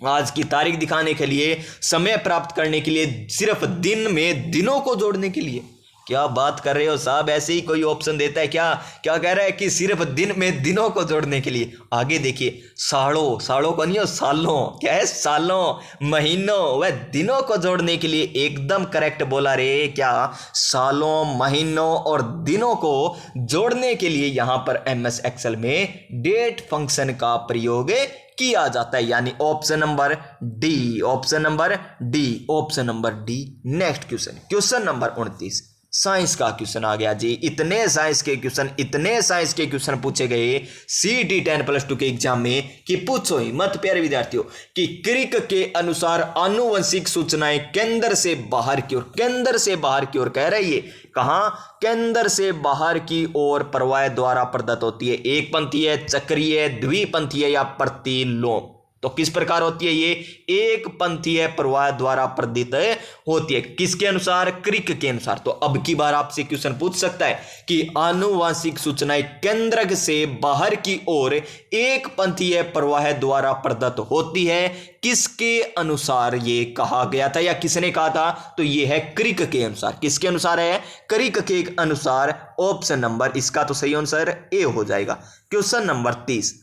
आज की तारीख दिखाने के लिए, समय प्राप्त करने के लिए, सिर्फ दिन में दिनों को जोड़ने के लिए। क्या बात कर रहे हो साहब, ऐसे ही कोई ऑप्शन देता है क्या? क्या कह रहा है कि सिर्फ दिन में दिनों को जोड़ने के लिए। आगे देखिए, सालों, सालों को नहीं हो, सालों, क्या है, सालों, महीनों व दिनों को जोड़ने के लिए। एकदम करेक्ट बोला रे, क्या सालों, महीनों और दिनों को जोड़ने के लिए यहां पर एमएस एक्सेल में डेट फंक्शन का प्रयोग किया जाता है, यानी option number D, option number D, option number D. Next question, question number 29, science का क्वेश्चन आ गया जी। इतने साइंस के क्वेश्चन पूछे गए सीटी 10+2 के एग्जाम में कि पूछो ही मत प्यारे विद्यार्थियों, कि क्रिक के अनुसार आनुवंशिक सूचनाएं केंद्र से बाहर की ओर, केंद्र से बाहर की ओर कह रही है, कहां, केंद्र से बाहर की ओर प्रवाह द्वारा प्रदत्त होती है। एक पंथीय, चक्रीय, द्विपंथीय या प्रतिलोम। तो किस प्रकार होती है ये? एक पंथीय प्रवाह द्वारा प्रदत्त होती है। किसके अनुसार? क्रिक के अनुसार। तो अब की बार आपसे क्वेश्चन पूछ सकता है कि आनुवंशिक सूचनाएं केंद्र से बाहर की ओर एक पंथीय प्रवाह द्वारा प्रदत्त होती है, किसके अनुसार ये कहा गया था या किसने कहा था? तो ये है क्रिक के अनुसार। किसके अनुसार है? क्रिक के अनुसार। ऑप्शन नंबर, इसका तो सही आंसर ए हो जाएगा। क्वेश्चन नंबर 30,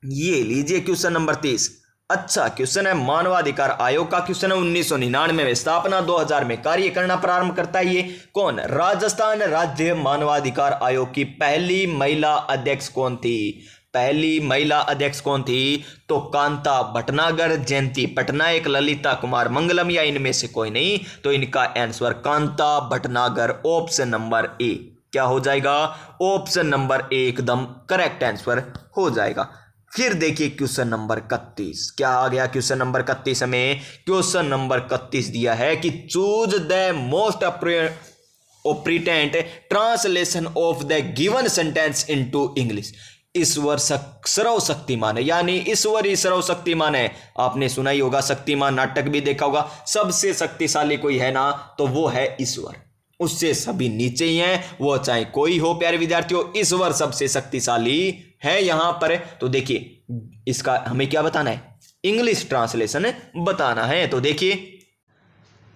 ये लीजिए क्वेश्चन नंबर 30। अच्छा क्वेश्चन है, मानवाधिकार आयोग का क्वेश्चन है। 1999 में स्थापना, 2000 में कार्य करना प्रारंभ करता है। ये कौन? राजस्थान राज्य मानवाधिकार आयोग की पहली महिला अध्यक्ष कौन थी? पहली महिला अध्यक्ष कौन थी? तो कांता भटनागर, जयंती पटनायक, ललिता कुमार मंगलम या इनमें से कोई नहीं। तो इनका answer Kanta Bhatnagar, option number A. क्या हो जाएगा? ऑप्शन नंबर ए एकदम करेक्ट आंसर हो जाएगा। फिर देखिए क्वेश्चन नंबर 31, क्या आ गया क्वेश्चन नंबर 31 में? क्वेश्चन नंबर 31 दिया है कि choose the most appropriate translation of the given sentence into English. ईश्वर सर्वशक्तिमान है, यानी ईश्वर ही सर्वशक्तिमान है। आपने सुना ही होगा, शक्तिमान नाटक भी देखा होगा। सबसे शक्तिशाली कोई है ना, तो वो है ईश्वर। उससे सभी नीचे ही हैं, वो चाहे कोई हो। प्यारे विद्यार्थियों, ईश्वर सबसे शक्तिशाली है यहां पर। तो देखिए इसका हमें क्या बताना है? इंग्लिश ट्रांसलेशन बताना है। तो देखिए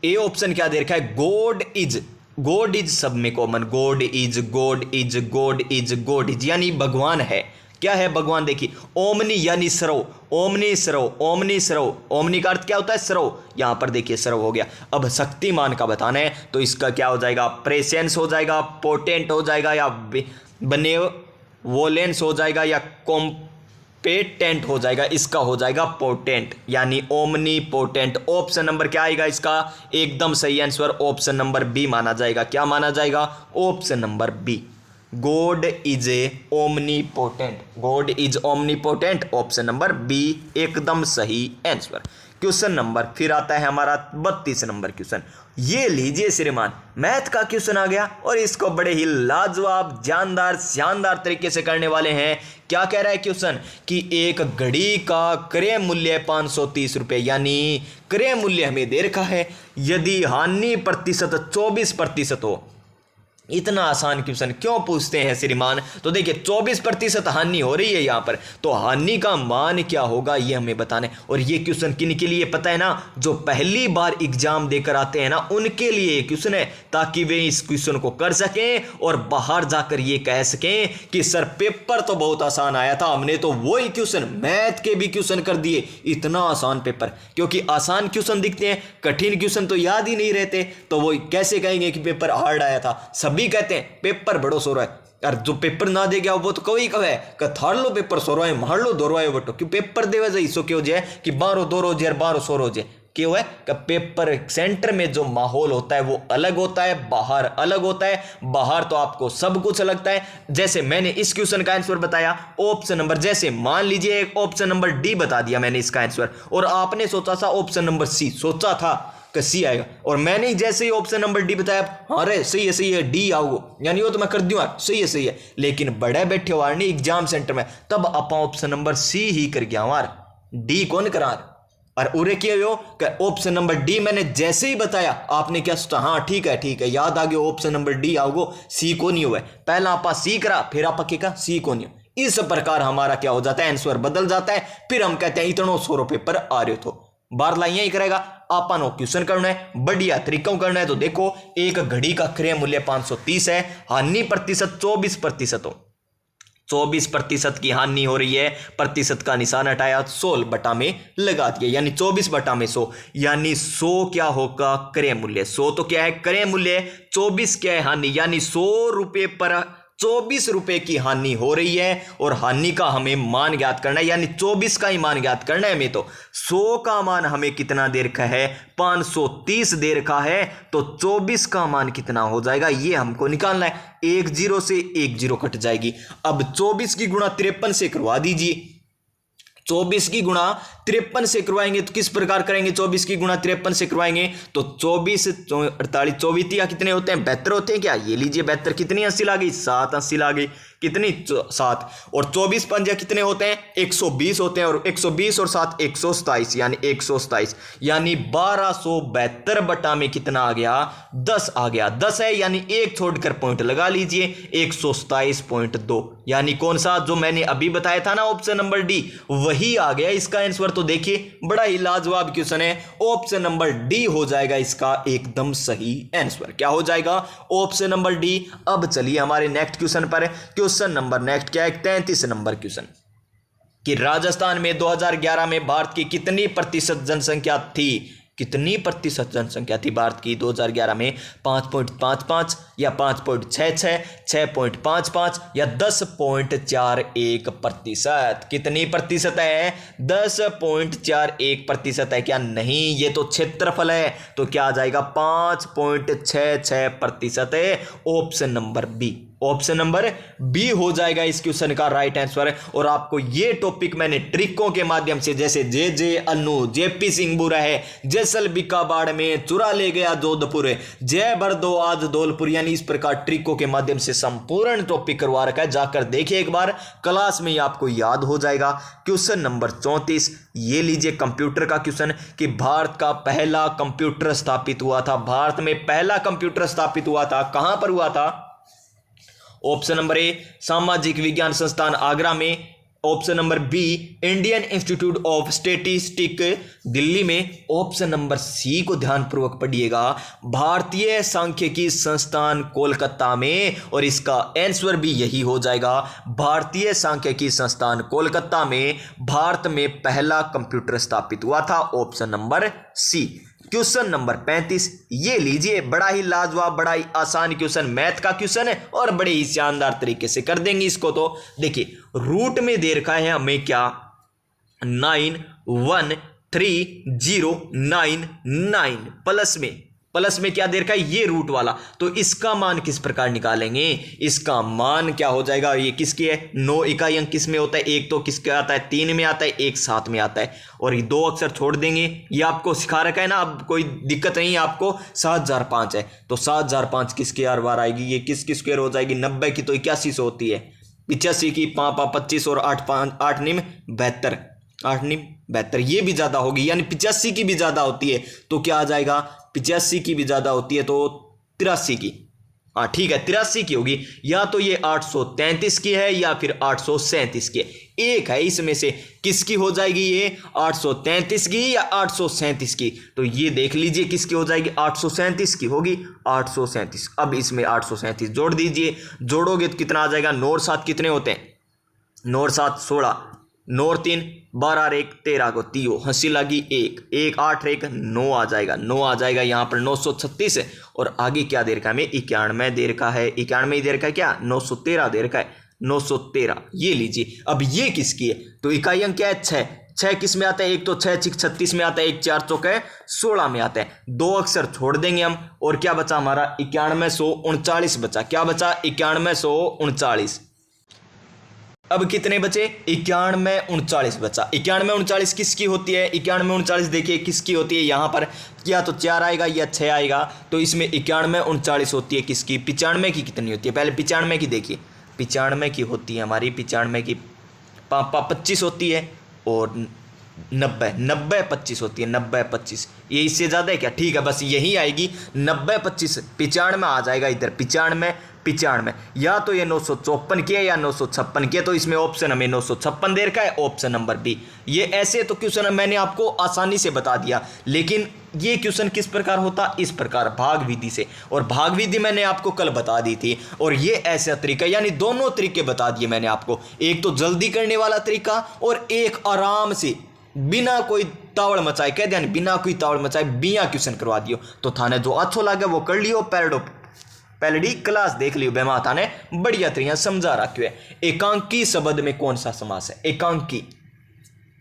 ए ऑप्शन क्या दे रखा है? गॉड इज, गॉड इज सब में common, God is, God is, God is, God is, यानी भगवान है। क्या है भगवान? देखिए ओमनी यानी सर्व, ओमनी सर्व, ओमनी सर्व, ओमनी का अर्थ क्या होता है? सर्व। यहां पर देखिए सर्व हो गया। अब शक्तिमान का बताना है, तो इसका क्या हो जाएगा? प्रेसेंस हो जाएगा, पोटेंट हो जाएगा, या बेनेवोलेंस हो जाएगा, या कॉम्पेटेंट हो जाएगा। इसका हो जाएगा पोटेंट, यानी ओमनी पोटेंट। ऑप्शन नंबर क्या आएगा इसका? एकदम सही आंसर ऑप्शन नंबर बी माना जाएगा। क्या माना जाएगा? Option number B, God is a omnipotent, God is omnipotent, option number B एकदम सही आंसर। क्वेश्चन नंबर फिर आता है हमारा 32 नंबर क्वेश्चन। ये लीजिए श्रीमान, मैथ का क्वेश्चन आ गया और इसको बड़े ही लाजवाब, जानदार, शानदार तरीके से करने वाले हैं। क्या कह रहा है क्वेश्चन? कि एक घड़ी का क्रय मूल्य 530 रुपये, यानी क्रय मूल्य हमें दे रखा है। यदि हानि प्रतिशत 24% हो। इतना आसान क्वेश्चन क्यों पूछते हैं श्रीमान? तो देखिए 24% हानि हो रही है यहाँ पर, तो हानि का मान क्या होगा ये हमें बताना है। और ये क्वेश्चन किन के लिए पता है ना? जो पहली बार एग्जाम देकर आते हैं ना, उनके लिए ये क्वेश्चन है, ताकि वे इस क्वेश्चन को कर सकें और बाहर जाकर ये कह सकें कि सर पेपर तो बहुत आसान आया था, हमने तो वही क्वेश्चन मैथ के भी क्वेश्चन कर दिए। इतना आसान पेपर, क्योंकि आसान क्वेश्चन दिखते हैं, कठिन क्वेश्चन तो याद ही नहीं रहते, तो वो कैसे कहेंगे कि पेपर हार्ड आया था? सभी कहते हैं पेपर बड़ो सो रहा है, और जो पेपर ना दे गया वो तो कोई कहे कि थार लो पेपर सो रहा है, मार लो दो रहा है बटो, क्यों पेपर देवे जाए सो क्यों जे कि 12 दो रोज 12 सो रोज क्यों है कि पेपर सेंटर में जो माहौल होता है वो अलग होता है, बाहर अलग होता है। बाहर तो आपको सब कुछ लगता है। जैसे मैंने इस क्वेश्चन का आंसर बताया ऑप्शन नंबर, जैसे मान लीजिए एक ऑप्शन नंबर डी बता दिया मैंने इसका आंसर, और आपने सोचा था ऑप्शन नंबर सी, सोचा था कि सी आएगा, और मैंने जैसे ही ऑप्शन नंबर डी बताया, अरे सही है डी आओगे, यानी वो तो मैं कर दूँ यार, सही है। लेकिन बड़े बैठे हुआ नहीं एग्जाम सेंटर में, तब आप ऑप्शन नंबर सी ही कर गया यार, डी कौन करा। और उरे किए हो ऑप्शन नंबर डी मैंने जैसे ही बताया आपने क्या सोचा, हाँ ठीक है याद आ गया ऑप्शन नंबर डी आओगो, सी को नहीं हुआ। पहला आप सी करा फिर आप क्या सी को नहीं हो। इस प्रकार हमारा क्या हो जाता है, आंसर बदल जाता है। फिर हम कहते हैं इतना 100 रुपए पर आ रहे हो। तो बार लाइया ही करेगा आपनो क्वेश्चन करना है, बढ़िया तरीका करना है। तो देखो एक घड़ी का क्रय मूल्य 530 है, हानि प्रतिशत 24% हो। 24% की हानि हो रही है, प्रतिशत का निशान हटाया 16 बटा में लगा दिया, यानी 24 बटा में 100, यानी 100 क्या होगा क्रय मूल्य। 100 तो क्या है क्रय मूल्य, 24 क्या है हानि, यानी 100 रुपए पर 24 रुपए की हानि हो रही है। और हानि का हमें मान ज्ञात करना है, यानी 24 का ही मान ज्ञात करना है हमें। तो 100 का मान हमें कितना दे रखा है, 530 दे रखा है। तो 24 का मान कितना हो जाएगा ये हमको निकालना है। एक जीरो से एक जीरो कट जाएगी। अब 24 की गुणा 53 से करवा दीजिए। 24 की गुणा 53 से करवाएंगे तो किस प्रकार करेंगे, 24 की गुणा 53 से करवाएंगे तो 24 48 24 कितने होते हैं, 72 होते हैं क्या। ये लीजिए 72 कितनी 80 ला गई, 7 80 ला गई, कितनी 7। और 24 पंजा कितने होते हैं, 120 होते हैं। और 120 और 7 127, यानी 127, यानी 1272 बटा में कितना आ गया, 10 आ गया। 10 है यानी एक छोड़कर पॉइंट लगा लीजिए, 127.2, यानी कौन सा जो मैंने अभी बताया था ना ऑप्शन नंबर डी, वही आ गया इसका आंसर। तो देखिए बड़ा ही लाजवाब क्वेश्चन है, ऑप्शन नंबर डी हो जाएगा इसका एकदम सही आंसर। क्या हो जाएगा, ऑप्शन नंबर डी। अब चलिए हमारे नेक्स्ट क्वेश्चन पर। क्वेश्चन नंबर नेक्स्ट क्या है, 33 नंबर क्वेश्चन कि राजस्थान में 2011 में भारत की कितनी प्रतिशत जनसंख्या थी। कितनी प्रतिशत जनसंख्या थी भारत की 2011 में, 5.55 या 5.66, 6.55 या 10.41%। कितनी प्रतिशत है, 10.41% है क्या, नहीं ये तो क्षेत्रफल है। तो क्या आ जाएगा 5.66% है, option number B. Option number B हो जाएगा इस क्वेश्चन का राइट आंसर। और आपको ये टॉपिक मैंने ट्रिकों के माध्यम से, जैसे जे अन्नू, जेपी सिंह बुरा है, जैसलबिका बाढ़ में चुरा ले गया जोधपुर, जय बरदो आज धौलपुर, यानी इस प्रकार ट्रिकों के माध्यम से संपूर्ण टॉपिक करवा रखा है। जाकर देखिए एक बार, क्लास में ही आपको याद हो जाएगा। क्वेश्चन नंबर 34 ये लीजिए कंप्यूटर का क्वेश्चन कि भारत का पहला कंप्यूटर स्थापित हुआ था। भारत में पहला कंप्यूटर स्थापित हुआ था, कहां पर हुआ था। ऑप्शन नंबर ए सामाजिक विज्ञान संस्थान आगरा में। Option number B Indian Institute of Statistic Delhi में। ऑप्शन नंबर सी को ध्यानपूर्वक पढ़िएगा, भारतीय सांख्यिकी संस्थान कोलकाता में। और इसका आंसर भी यही हो जाएगा, भारतीय सांख्यिकी संस्थान कोलकाता में भारत में पहला कंप्यूटर स्थापित हुआ था। Option number C. Question number 35 ये लीजिए, बड़ा ही लाजवाब, बड़ा ही आसान क्वेश्चन, मैथ का क्वेश्चन है और बड़े ही शानदार तरीके से कर देंगे इसको। तो देखिए रूट में दे रखा है हमें क्या, 9130999 प्लस में क्या दे रखा है, ये रूट वाला। तो इसका मान किस प्रकार निकालेंगे, इसका मान क्या हो जाएगा, ये किसकी है, 9 इकाई अंक किस में होता है, एक तो किसके आता है, 3 में आता है, एक 7 में आता है। और ये 2 अक्षर छोड़ देंगे, ये आपको सिखा रखा है ना, अब कोई दिक्कत नहीं है आपको। 7005 है तो 7005 किसके आर बार आएगी, ये किसकी स्क्वायर हो जाएगी, 90 की तो 81 होती है, 85 की 25 और 8 निम 72, 8 निम 72, ये भी ज्यादा होगी, यानी 85 की भी ज्यादा होती है। तो क्या आ जाएगा, 85 की भी ज्यादा होती है तो 83 की, हाँ ठीक है 83 की होगी। या तो ये 833 की है या फिर 837 की है, एक है इसमें से किसकी हो जाएगी, ये 833 की या 837 की। तो ये देख लीजिए किसकी हो जाएगी, 837 की होगी, 837। अब इसमें 837 जोड़ दीजिए, जोड़ोगे तो कितना आ जाएगा, 9 और 7 कितने होते हैं, 9 और 7 16, 9 और 3 12 और 1 13 को तीयो हंसी लगी 1 1 8 1 9 आ जाएगा, 9 आ जाएगा यहाँ पर 936 है। और आगे क्या दे रखा है हमें, 91 दे रखा है, 91 ही दे रखा है क्या, 913 दे रखा है, 913 ये लीजिए। अब ये किसकी है, तो इकाई अंक क्या है, 6 किस में आता है, एक तो 6 36 में आता है, एक 4 चौके 16 में आता है। 2 अक्षर छोड़ देंगे हम और क्या बचा हमारा 9139 बचा, क्या बचा 9139। अब कितने बचे, 9139 बचा। 9139 किसकी होती है, 9139 देखिए किसकी होती है, यहाँ पर या तो 4 आएगा या 6 आएगा। तो इसमें 9139 होती है किसकी, 95 की कितनी होती है, पहले 95 की देखिए, 95 की होती है हमारी, 95 की 25 होती है और 90 90 25 होती है, 90 25, ये इससे ज़्यादा है क्या? ठीक है, बस यही आएगी 90 25, 95 आ जाएगा इधर, 95 95, या तो ये 954 की है या 956 की है, तो इसमें ऑप्शन हमें 956 दे रखा है, ऑप्शन नंबर बी। ये ऐसे तो क्वेश्चन मैंने आपको आसानी से बता दिया, लेकिन ये क्वेश्चन किस प्रकार होता? इस प्रकार, भाग विधि से। और भाग विधि मैंने आपको कल बता दी थी, और ये ऐसा तरीका, यानी दोनों तरीके बता दिए मैंने आपको, एक तो जल्दी करने वाला तरीका और एक आराम से बिना कोई तावड़ मचाए, कह दिया बिना कोई तावड़ मचाए बिया क्वेश्चन करवा दियो। तो थाने जो अच्छो लगे वो कर लियो, पहली क्लास देख लियो, बेमा थाने बढ़िया तरीका समझा रखियो है। एकांकी शब्द में कौन सा समास है? एकांकी,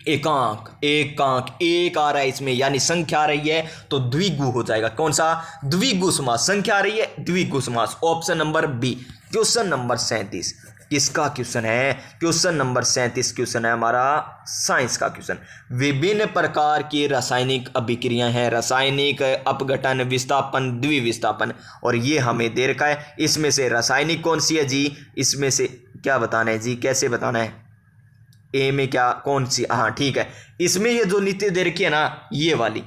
एकांक, एकांक, एक आ रहा है इसमें, यानी संख्या आ रही है तो द्विगु हो जाएगा। कौन सा? द्विगु समास, संख्या आ रही है, द्विगु समास, option number B. Question number 37 किसका क्वेश्चन है? क्वेश्चन नंबर 37 क्वेश्चन है हमारा साइंस का क्वेश्चन। विभिन्न प्रकार की रासायनिक अभिक्रियाएं हैं, रासायनिक अपघटन, विस्थापन, द्विविस्थापन, और ये हमें दे रखा है। इसमें से रासायनिक कौन सी है जी? इसमें से क्या बताना है जी, कैसे बताना है? ए में क्या कौन सी? हाँ ठीक है, इसमें ये जो नीति दे रखी है ना, ये वाली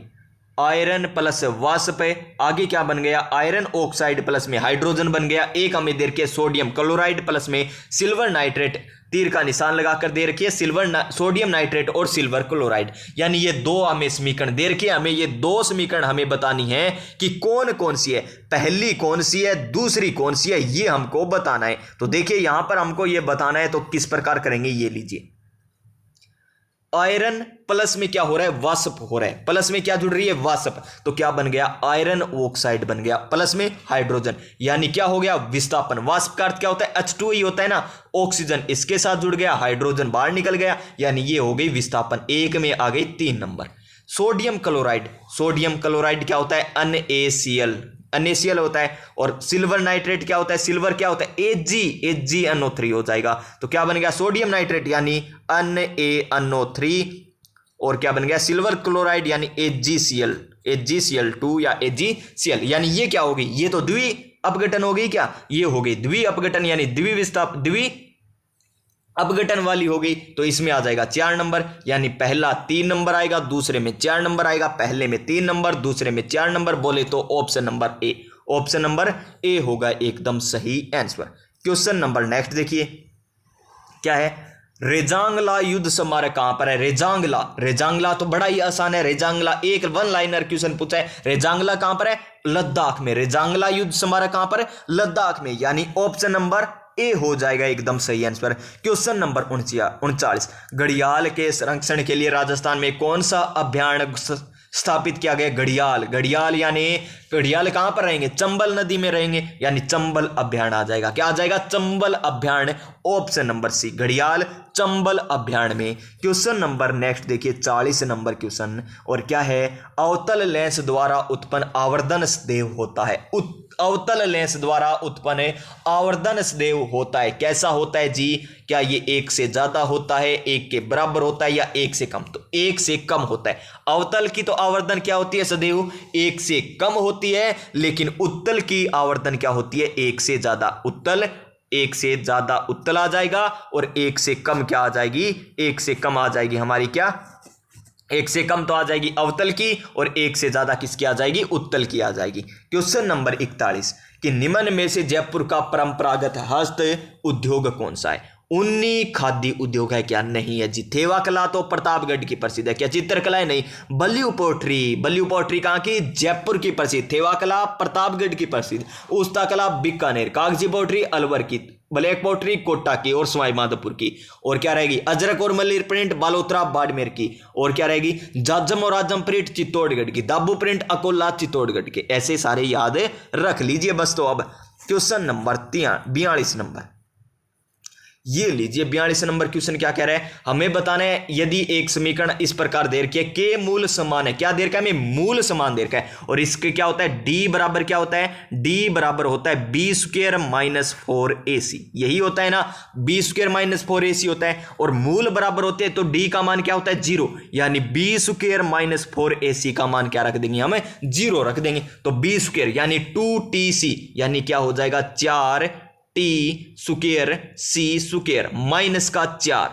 आयरन प्लस वाष्प है, आगे क्या बन गया? आयरन ऑक्साइड प्लस में हाइड्रोजन बन गया। एक हमें दे रखी है सोडियम क्लोराइड प्लस में सिल्वर नाइट्रेट, तीर का निशान लगाकर दे रखी है सोडियम नाइट्रेट और सिल्वर क्लोराइड, यानी ये दो हमें समीकरण दे रखी है। हमें ये दो समीकरण हमें बतानी है कि कौन कौन सी है, पहली कौन सी है, दूसरी कौन सी है, ये हमको बताना है। तो देखिए यहां पर हमको ये बताना है, तो किस प्रकार करेंगे ये लीजिए। आयरन प्लस में क्या हो रहा है? वाष्प हो रहा है, प्लस में क्या जुड़ रही है? वाष्प, तो क्या बन गया? आयरन ऑक्साइड बन गया, प्लस में हाइड्रोजन, यानी क्या हो गया? विस्थापन। वाष्प का अर्थ क्या होता है? H2 ही होता है ना, ऑक्सीजन इसके साथ जुड़ गया, हाइड्रोजन बाहर निकल गया, यानी ये हो गई विस्थापन। एक में आ गई 3 number. Sodium chloride, sodium chloride क्या होता है? NaCl, NaCl होता है। और सिल्वर नाइट्रेट क्या होता है? सिल्वर क्या होता है? AgNO3 हो जाएगा। तो क्या बन गया? सोडियम नाइट्रेट यानी NaNO3, और क्या बन गया? सिल्वर क्लोराइड यानी AgCl2 या AgCl, यानी ये क्या होगी? ये तो द्वि अपघटन हो गई क्या? ये हो गई द्वि अपघटन, यानी द्वि अपघटन वाली हो गई। तो इसमें आ जाएगा 4 नंबर, यानी पहला 3 नंबर आएगा, दूसरे में 4 नंबर आएगा, पहले में 3 नंबर, दूसरे में 4 नंबर, बोले तो option number A, option number A होगा एकदम सही आंसर। क्वेश्चन नंबर नेक्स्ट देखिए क्या है? रेजांगला युद्ध स्मारक कहां पर है? रेजांगला, रेजांगला तो बड़ा ही आसान है। रेजांगला एक 1 लाइनर क्वेश्चन पूछा है। रेजांगला कहां पर है? लद्दाख में। रेजांगला युद्ध स्मारक कहां पर है? लद्दाख में, यानी ऑप्शन नंबर ए हो जाएगा एकदम सही आंसर। क्वेश्चन नंबर 39 घड़ियाल के संरक्षण के लिए राजस्थान में कौन सा अभ्यारण्य स्थापित किया गया? घड़ियाल, घड़ियाल यानी घड़ियाल कहां पर रहेंगे? चंबल नदी में रहेंगे, यानी चंबल अभ्यारण्य आ जाएगा। क्या आ जाएगा? चंबल अभ्यारण्य, ऑप्शन नंबर सी, घड़ियाल चंबल अभ्यारण्य में। क्वेश्चन नंबर नेक्स्ट देखिए 40 नंबर क्वेश्चन, और क्या है? अवतल लेंस द्वारा उत्पन्न आवर्धन सदैव होता है। अवतल लेंस द्वारा उत्पन्न आवर्धन सदैव होता है, कैसा होता है जी? क्या ये 1 से ज्यादा होता है, 1 के बराबर होता है, या 1 से कम? तो 1 से कम होता है। अवतल की तो आवर्धन क्या होती है? सदैव 1 से कम होती है, लेकिन उत्तल की आवर्धन क्या होती है? 1 से ज्यादा। उत्तल 1 से ज्यादा उत्तल आ जाएगा, और 1 से कम क्या आ जाएगी? 1 से कम आ जाएगी हमारी क्या? 1 से कम तो आ जाएगी अवतल की, और 1 से ज्यादा किसकी आ जाएगी? उत्तल की आ जाएगी। क्वेश्चन नंबर 41 कि निम्न में से जयपुर का परंपरागत हस्त उद्योग कौन सा है? उन्नी खादी उद्योग है क्या? नहीं है जी। थेवा कला तो प्रतापगढ़ की प्रसिद्ध है। क्या चित्रकला है? नहीं। बल्लियू पोट्री, बल्लियू पोट्री कहाँ की? जयपुर की प्रसिद्ध। थेवा कला प्रतापगढ़ की प्रसिद्ध। उस्ता कला बीकानेर। कागजी पोट्री अलवर की। ब्लैक पोट्री कोटा की और सवाई माधोपुर की। और क्या रहेगी? अजरक और मलिर प्रिंट बालोतरा बाड़मेर की। और क्या रहेगी? जाजम और आजम प्रिंट चित्तौड़गढ़ की। दाबू प्रिंट अकोला चित्तौड़गढ़ के। ऐसे सारे याद रख लीजिए बस। तो अब क्वेश्चन नंबर 42 नंबर, ये लीजिए 42 नंबर क्वेश्चन क्या कह रहा है? हमें बताना है यदि एक समीकरण इस प्रकार दे रखी है, के मूल समान है। क्या दे रखा है? हमें मूल समान दे रखा है, और इसके क्या होता है? डी बराबर क्या होता है? डी बराबर होता है बी स्क्वायर माइनस 4ac, यही होता है ना, बी स्क्वायर माइनस 4ac होता है। और मूल बराबर होते हैं तो डी का मान क्या होता है? 0, यानी बी स्क्वायर माइनस 4ac का मान क्या रख देंगे? हमें 0 रख देंगे। तो बी स्क्वायर यानी 2tc, यानी क्या हो जाएगा? 4t square c square minus का 4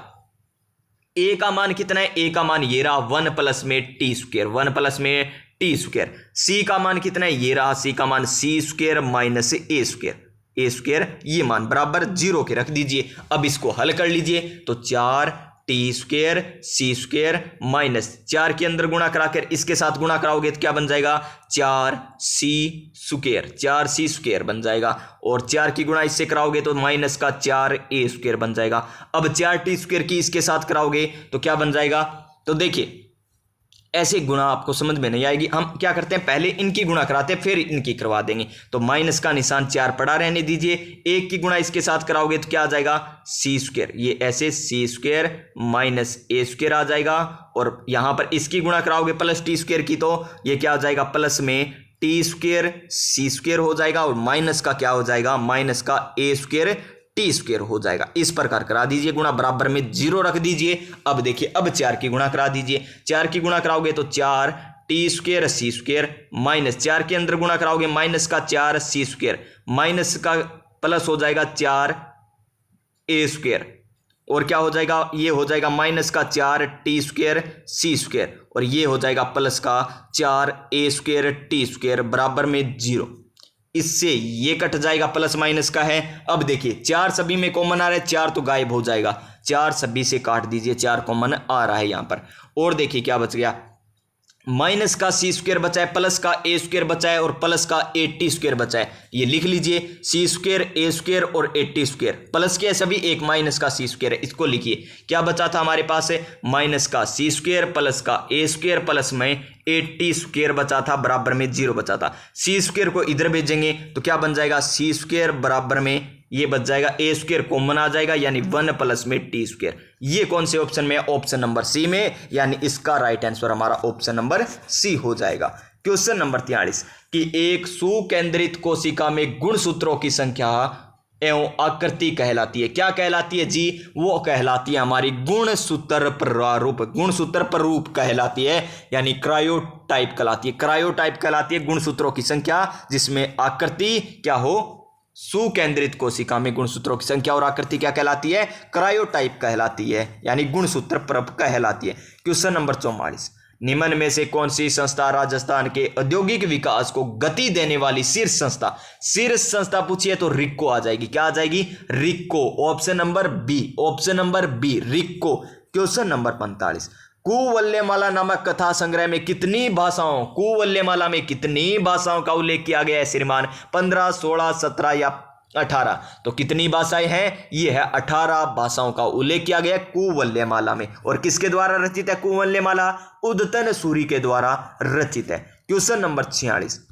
ए का मान कितना है, ए का मान ये रहा 1 प्लस में टी स्क्वायर, 1 प्लस में टी स्क्वायर। सी का मान कितना है, ये रहा सी का मान सी स्क्वायर माइनस ए स्क्वायर, ए स्क्वायर ये मान बराबर 0 के रख दीजिए। अब इसको हल कर लीजिए तो 4 टी स्क्वायर सी स्क्वायर माइनस 4 के अंदर गुणा कराकर इसके साथ गुणा कराओगे तो क्या बन जाएगा, 4 सी स्क्वायर, 4 सी स्क्वायर बन जाएगा। और 4 की गुणा इससे कराओगे तो माइनस का 4 ए स्क्वायर बन जाएगा। अब 4 टी स्क्वायर की इसके साथ कराओगे तो क्या बन जाएगा, तो देखिए ऐसे गुणा आपको समझ में नहीं आएगी। हम क्या करते हैं, पहले इनकी गुणा कराते हैं फिर इनकी करवा देंगे। तो माइनस का निशान 4 पड़ा रहने दीजिए, एक की गुणा इसके साथ कराओगे तो क्या आ जाएगा, सी स्क्वायर, ये ऐसे सी स्क्वायर माइनस ए स्क्वायर आ जाएगा। और यहां पर इसकी गुणा कराओगे प्लस टी स्क्वायर की तो ये क्या हो जाएगा, प्लस में टी स्क्वायर सी स्क्वायर हो जाएगा और माइनस का क्या हो जाएगा, माइनस का ए स्क्वायर टी स्क्वायर हो जाएगा। इस प्रकार करा दीजिए गुणा, बराबर में 0 रख दीजिए। अब देखिए अब 4 की गुणा करा दीजिए, 4 की गुणा कराओगे तो 4 टी स्क्वायर सी स्क्वायर माइनस 4 के अंदर गुणा कराओगे माइनस का 4 सी स्क्वायर माइनस का प्लस हो जाएगा 4 ए स्क्वायर और क्या हो जाएगा, ये हो जाएगा माइनस का 4 टी स्क्वायर सी स्क्वायर और ये हो जाएगा प्लस का 4 ए स्क्वायर टी स्क्वायर बराबर में 0। इससे ये कट जाएगा, प्लस माइनस का है। अब देखिए 4 सभी में कॉमन आ रहा है, 4 तो गायब हो जाएगा, 4 सभी से काट दीजिए, 4 कॉमन आ रहा है यहां पर। और देखिए क्या बच गया, माइनस का सी स्क्वायर बचा है, प्लस का ए स्क्वायर बचा है और प्लस का ए टी स्क्वायर बचा है। ये लिख लीजिए सी स्क्वायर ए स्क्वायर और ए टी स्क्वायर, प्लस के सभी एक माइनस का सी स्क्वायर है, इसको लिखिए। क्या बचा था हमारे पास है, माइनस का सी स्क्वायर प्लस का ए स्क्वायर प्लस में ए टी स्क्वायर बचा था, बराबर में 0 बचा था। सी स्क्वायर को इधर भेजेंगे तो क्या बन जाएगा, सी स्क्वायर बराबर में ये बच जाएगा ए स्क्वायर कॉमन आ जाएगा यानी 1 प्लस में टी स्क्वायर। ये कौन से ऑप्शन में, ऑप्शन नंबर सी में, यानी इसका राइट आंसर हमारा ऑप्शन नंबर सी हो जाएगा। क्वेश्चन नंबर 43 कि एक सुकेंद्रित कोशिका में गुणसूत्रों की संख्या एवं आकृति कहलाती है, क्या कहलाती है जी, वो कहलाती है हमारी गुणसूत्र प्रारूप, गुणसूत्र प्रारूप कहलाती है यानी क्रायोटाइप कहलाती है, क्रायोटाइप कहलाती है गुणसूत्रों की संख्या जिसमें आकृति क्या हो, सुकेंद्रित कोशिका में गुणसूत्रों की संख्या और आकृति क्या कहलाती है, क्रायोटाइप कहलाती है यानी गुणसूत्र प्रारूप कहलाती है। क्वेश्चन नंबर 44 निम्न में से कौन सी संस्था राजस्थान के औद्योगिक विकास को गति देने वाली शीर्ष संस्था, शीर्ष संस्था पूछिए तो रिक्को आ जाएगी, क्या आ जाएगी, RIICO, option number B, option number B RIICO. Question number 45 Kuvalayamala नामक कथा संग्रह में कितनी भाषाओं, कुवल्यमाला में कितनी भाषाओं का उल्लेख किया गया है श्रीमान, 15, 16, 17 या 18, तो कितनी भाषाएं हैं, ये है 18 भाषाओं का उल्लेख किया गया कुवल्यमाला में। और किसके द्वारा रचित है कुवल्यमाला, उद्यतन सूरी के द्वारा रचित है। क्वेश्चन नंबर 46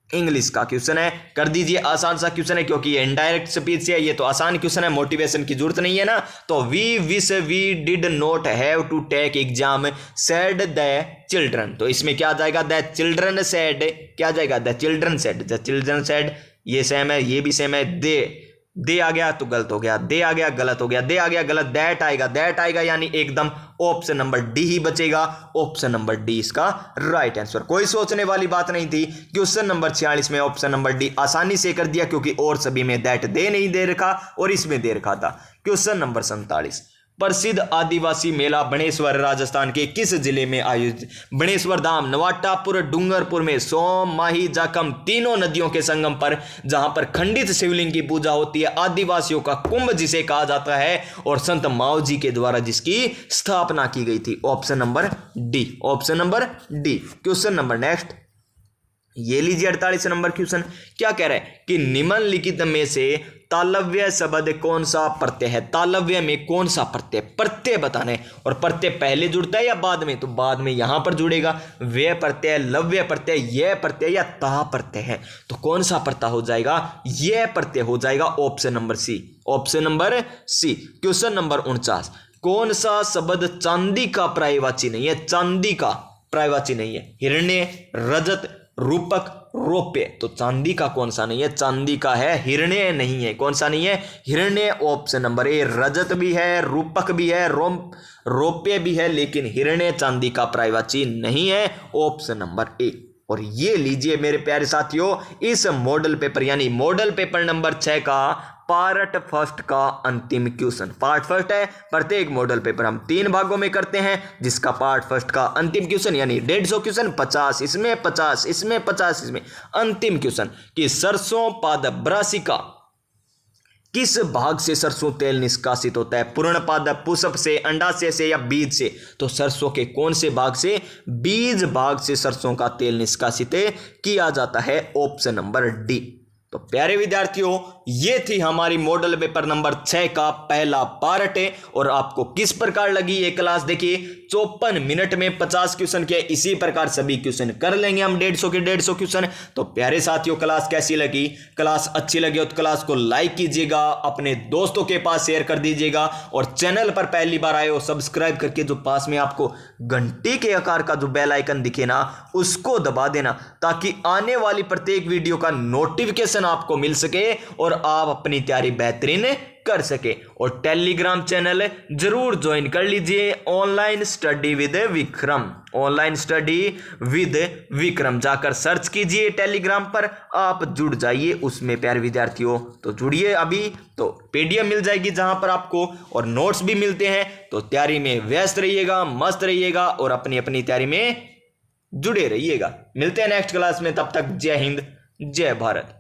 इंग्लिश का क्वेश्चन है, कर दीजिए, आसान सा क्वेश्चन है क्योंकि ये इनडायरेक्ट स्पीच है, ये तो आसान क्वेश्चन है, मोटिवेशन की जरूरत नहीं है ना। तो we wish we did not have to take exam said the children, तो इसमें क्या आ जाएगा, द चिल्ड्रन सेड, क्या आ जाएगा, the children said, the children said, ये सेम है, ये भी सेम है, दे आ गया तो गलत हो गया, दे आ गया गलत हो गया, दे आ गया गलत, दैट आएगा यानी एकदम ऑप्शन नंबर डी ही बचेगा, ऑप्शन नंबर डी इसका राइट आंसर, कोई सोचने वाली बात नहीं थी। क्वेश्चन नंबर 46 में ऑप्शन नंबर डी आसानी से कर दिया क्योंकि और सभी में दैट दे नहीं दे रखा और इसमें दे रखा था। क्वेश्चन नंबर 47 प्रसिद्ध आदिवासी मेला बणेश्वर राजस्थान के किस जिले में आयोजित, बणेश्वर धाम, नवाटापुर, डूंगरपुर में सोम, माही, जाखम तीनों नदियों के संगम पर जहां पर खंडित शिवलिंग की पूजा होती है, आदिवासियों का कुंभ जिसे कहा जाता है और संत माओ जी के द्वारा जिसकी स्थापना की गई थी, option number D, option number D. Question number next ये लीजिए 48 नंबर क्वेश्चन, क्या कह रहा है कि निम्नलिखित में से तालव्य शब्द कौन सा प्रत्यय है, तालव्य में कौन सा प्रत्यय, प्रत्यय बताने, और प्रत्यय पहले जुड़ता है या बाद में, तो बाद में यहां पर जुड़ेगा, वे प्रत्यय, लव्य प्रत्यय, यह प्रत्यय या ता प्रत्यय है, तो कौन सा प्रत्यय हो जाएगा, यह प्रत्यय हो जाएगा, option number C, option number C. Question number 49 कौन सा शब्द चांदी का पर्यायवाची नहीं है, चांदी का पर्यायवाची नहीं है, हिरण्य, रजत, रूपक, रौप्य, तो चांदी का कौन सा नहीं है, चांदी का है हिरण्य नहीं है, कौन सा नहीं है, हिरण्य, ऑप्शन नंबर ए। रजत भी है, रूपक भी है, रौप्य भी है, लेकिन हिरण्य चांदी का पर्यायवाची नहीं है, ऑप्शन नंबर ए। और ये लीजिए मेरे प्यारे साथियों, इस मॉडल पेपर यानी मॉडल पेपर नंबर 6 का पार्ट फर्स्ट का अंतिम क्वेश्चन। पार्ट फर्स्ट है, प्रत्येक मॉडल पेपर हम 3 भागों में करते हैं, जिसका पार्ट फर्स्ट का अंतिम क्वेश्चन यानी 150 क्वेश्चन, 50 इसमें, 50 इसमें, 50 इसमें। अंतिम क्वेश्चन कि सरसों पादप ब्रासिका किस भाग से सरसों तेल निष्कासित होता है? पूर्ण पादप, पुष्प से, अंडाशय से या बीज से? तो सरसों के कौन से भाग से? बीज भाग से सरसों का तेल निष्कासित किया जाता है, ऑप्शन नंबर डी। तो प्यारे विद्यार्थियों, ये थी हमारी मॉडल पेपर नंबर 6 का पहला पार्ट है। और आपको किस प्रकार लगी ये क्लास? देखिए 54 मिनट में 50 क्वेश्चन के, इसी प्रकार सभी क्वेश्चन कर लेंगे हम 150 के 150 क्वेश्चन। तो प्यारे साथियों, क्लास कैसी लगी? क्लास अच्छी लगी हो तो क्लास को लाइक कीजिएगा, अपने दोस्तों के पास शेयर कर दीजिएगा, और चैनल पर पहली बार आए हो सब्सक्राइब करके जो पास में आपको घंटी के आकार का जो बेल आइकन दिखे ना, उसको दबा देना, ताकि आने वाली प्रत्येक वीडियो का नोटिफिकेशन आपको मिल सके और आप अपनी तैयारी बेहतरीन कर सके। और टेलीग्राम चैनल जरूर ज्वाइन कर लीजिए, online study with Vikram. Online study with Vikram जाकर सर्च कीजिए टेलीग्राम पर, आप जुड़ जाइए उसमें प्यारे विद्यार्थियों। तो जुड़िए अभी, तो पीडीएफ मिल जाएगी जहां पर आपको, और नोट्स भी मिलते हैं। तो तैयारी में व्यस्त रहिएगा, मस्त रहिएगा, और अपनी अपनी तैयारी में जुड़े रहिएगा। मिलते हैं नेक्स्ट क्लास में, तब तक जय हिंद, जय भारत।